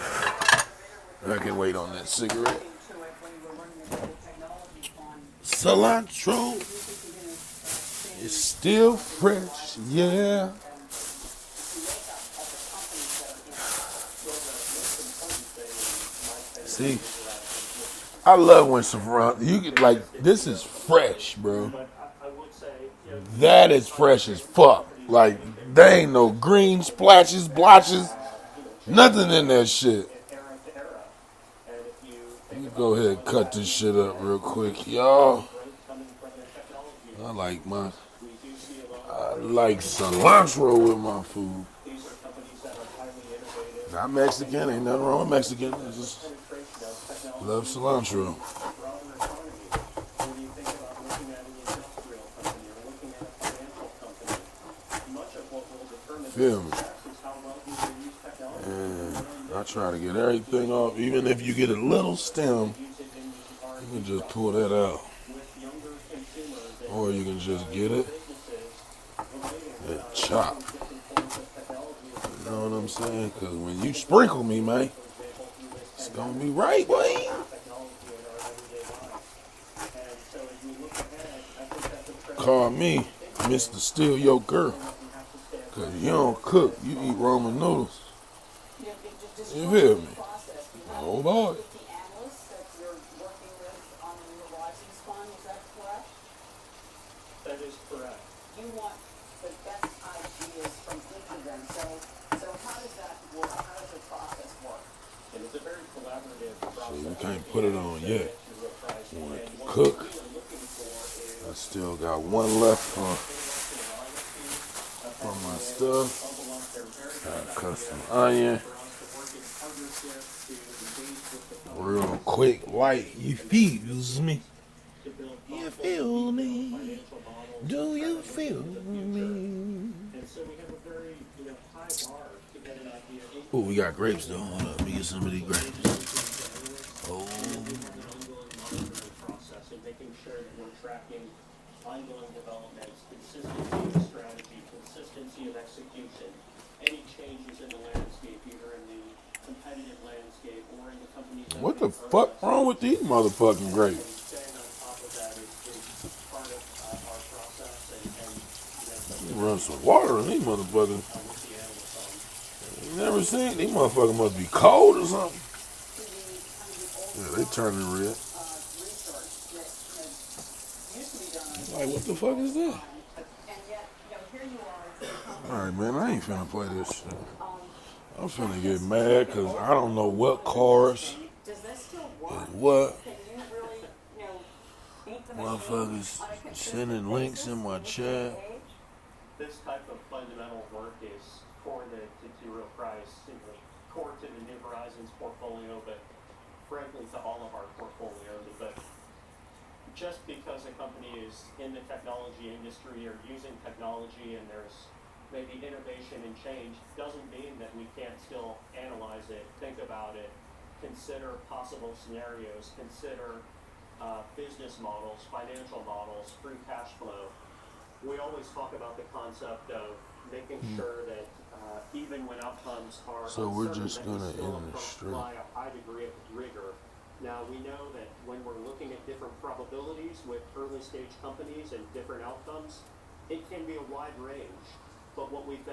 [SPEAKER 1] I can wait on that cigarette. Cilantro is still fresh, yeah. See, I love when cilantro. You get like this is fresh, bro. That is fresh as fuck. Like there ain't no green splashes, blotches, nothing in that shit. Let me go ahead and cut this shit up real quick, y'all. I like cilantro with my food. Not Mexican, ain't nothing wrong with Mexican. I just love cilantro. Feel me? And I try to get everything off. Even if you get a little stem, you can just pull that out. Or you can just get it and chop. You know what I'm saying? Because when you sprinkle me, man, it's going to be right, boy. Call me Mr. Steal Your Girl. Because you don't cook, you eat ramen noodles. You feel me? Oh, boy.
[SPEAKER 5] That is correct.
[SPEAKER 4] You want the best ideas from each of them. So how does that work? How does the process work?
[SPEAKER 5] And it's a very collaborative process.
[SPEAKER 1] See, we can't put it on yet. I want it to cook. I still got one left for my stuff. Got a custom onion. Real quick, light. You feels me? You feel me? Do you feel me? Oh, we got grapes though. Hold up, let me get some of these grapes. Oh.
[SPEAKER 5] Process and making sure that we're tracking ongoing developments, consistency of strategy, consistency of execution, any changes in the landscape, either in the competitive landscape or in the company's.
[SPEAKER 1] What the fuck wrong with these motherfucking grapes?
[SPEAKER 5] Staying on top of that is part of our process and
[SPEAKER 1] Run some water in these motherfuckers. You never seen these motherfuckers must be cold or something. Yeah, they turning red. Like, what the fuck is that? Alright, man, I ain't finna play this shit. I'm finna get mad because I don't know what cars and what motherfuckers sending links in my chat.
[SPEAKER 5] this type of fundamental work is core to Real Price, core to the New Horizons portfolio, but frankly to all of our portfolios. But just because a company is in the technology industry or using technology and there's maybe innovation and change doesn't mean that we can't still analyze it, think about it, consider possible scenarios, consider business models, financial models, free cash flow. We always talk about the concept of making sure that even when outcomes are
[SPEAKER 1] So we're
[SPEAKER 5] uncertain,
[SPEAKER 1] just
[SPEAKER 5] that we
[SPEAKER 1] gonna
[SPEAKER 5] still
[SPEAKER 1] end the stream.
[SPEAKER 5] apply a high degree of rigor. Now we know that when we're looking at different probabilities with early stage companies and different outcomes, it can be a wide range. But what we've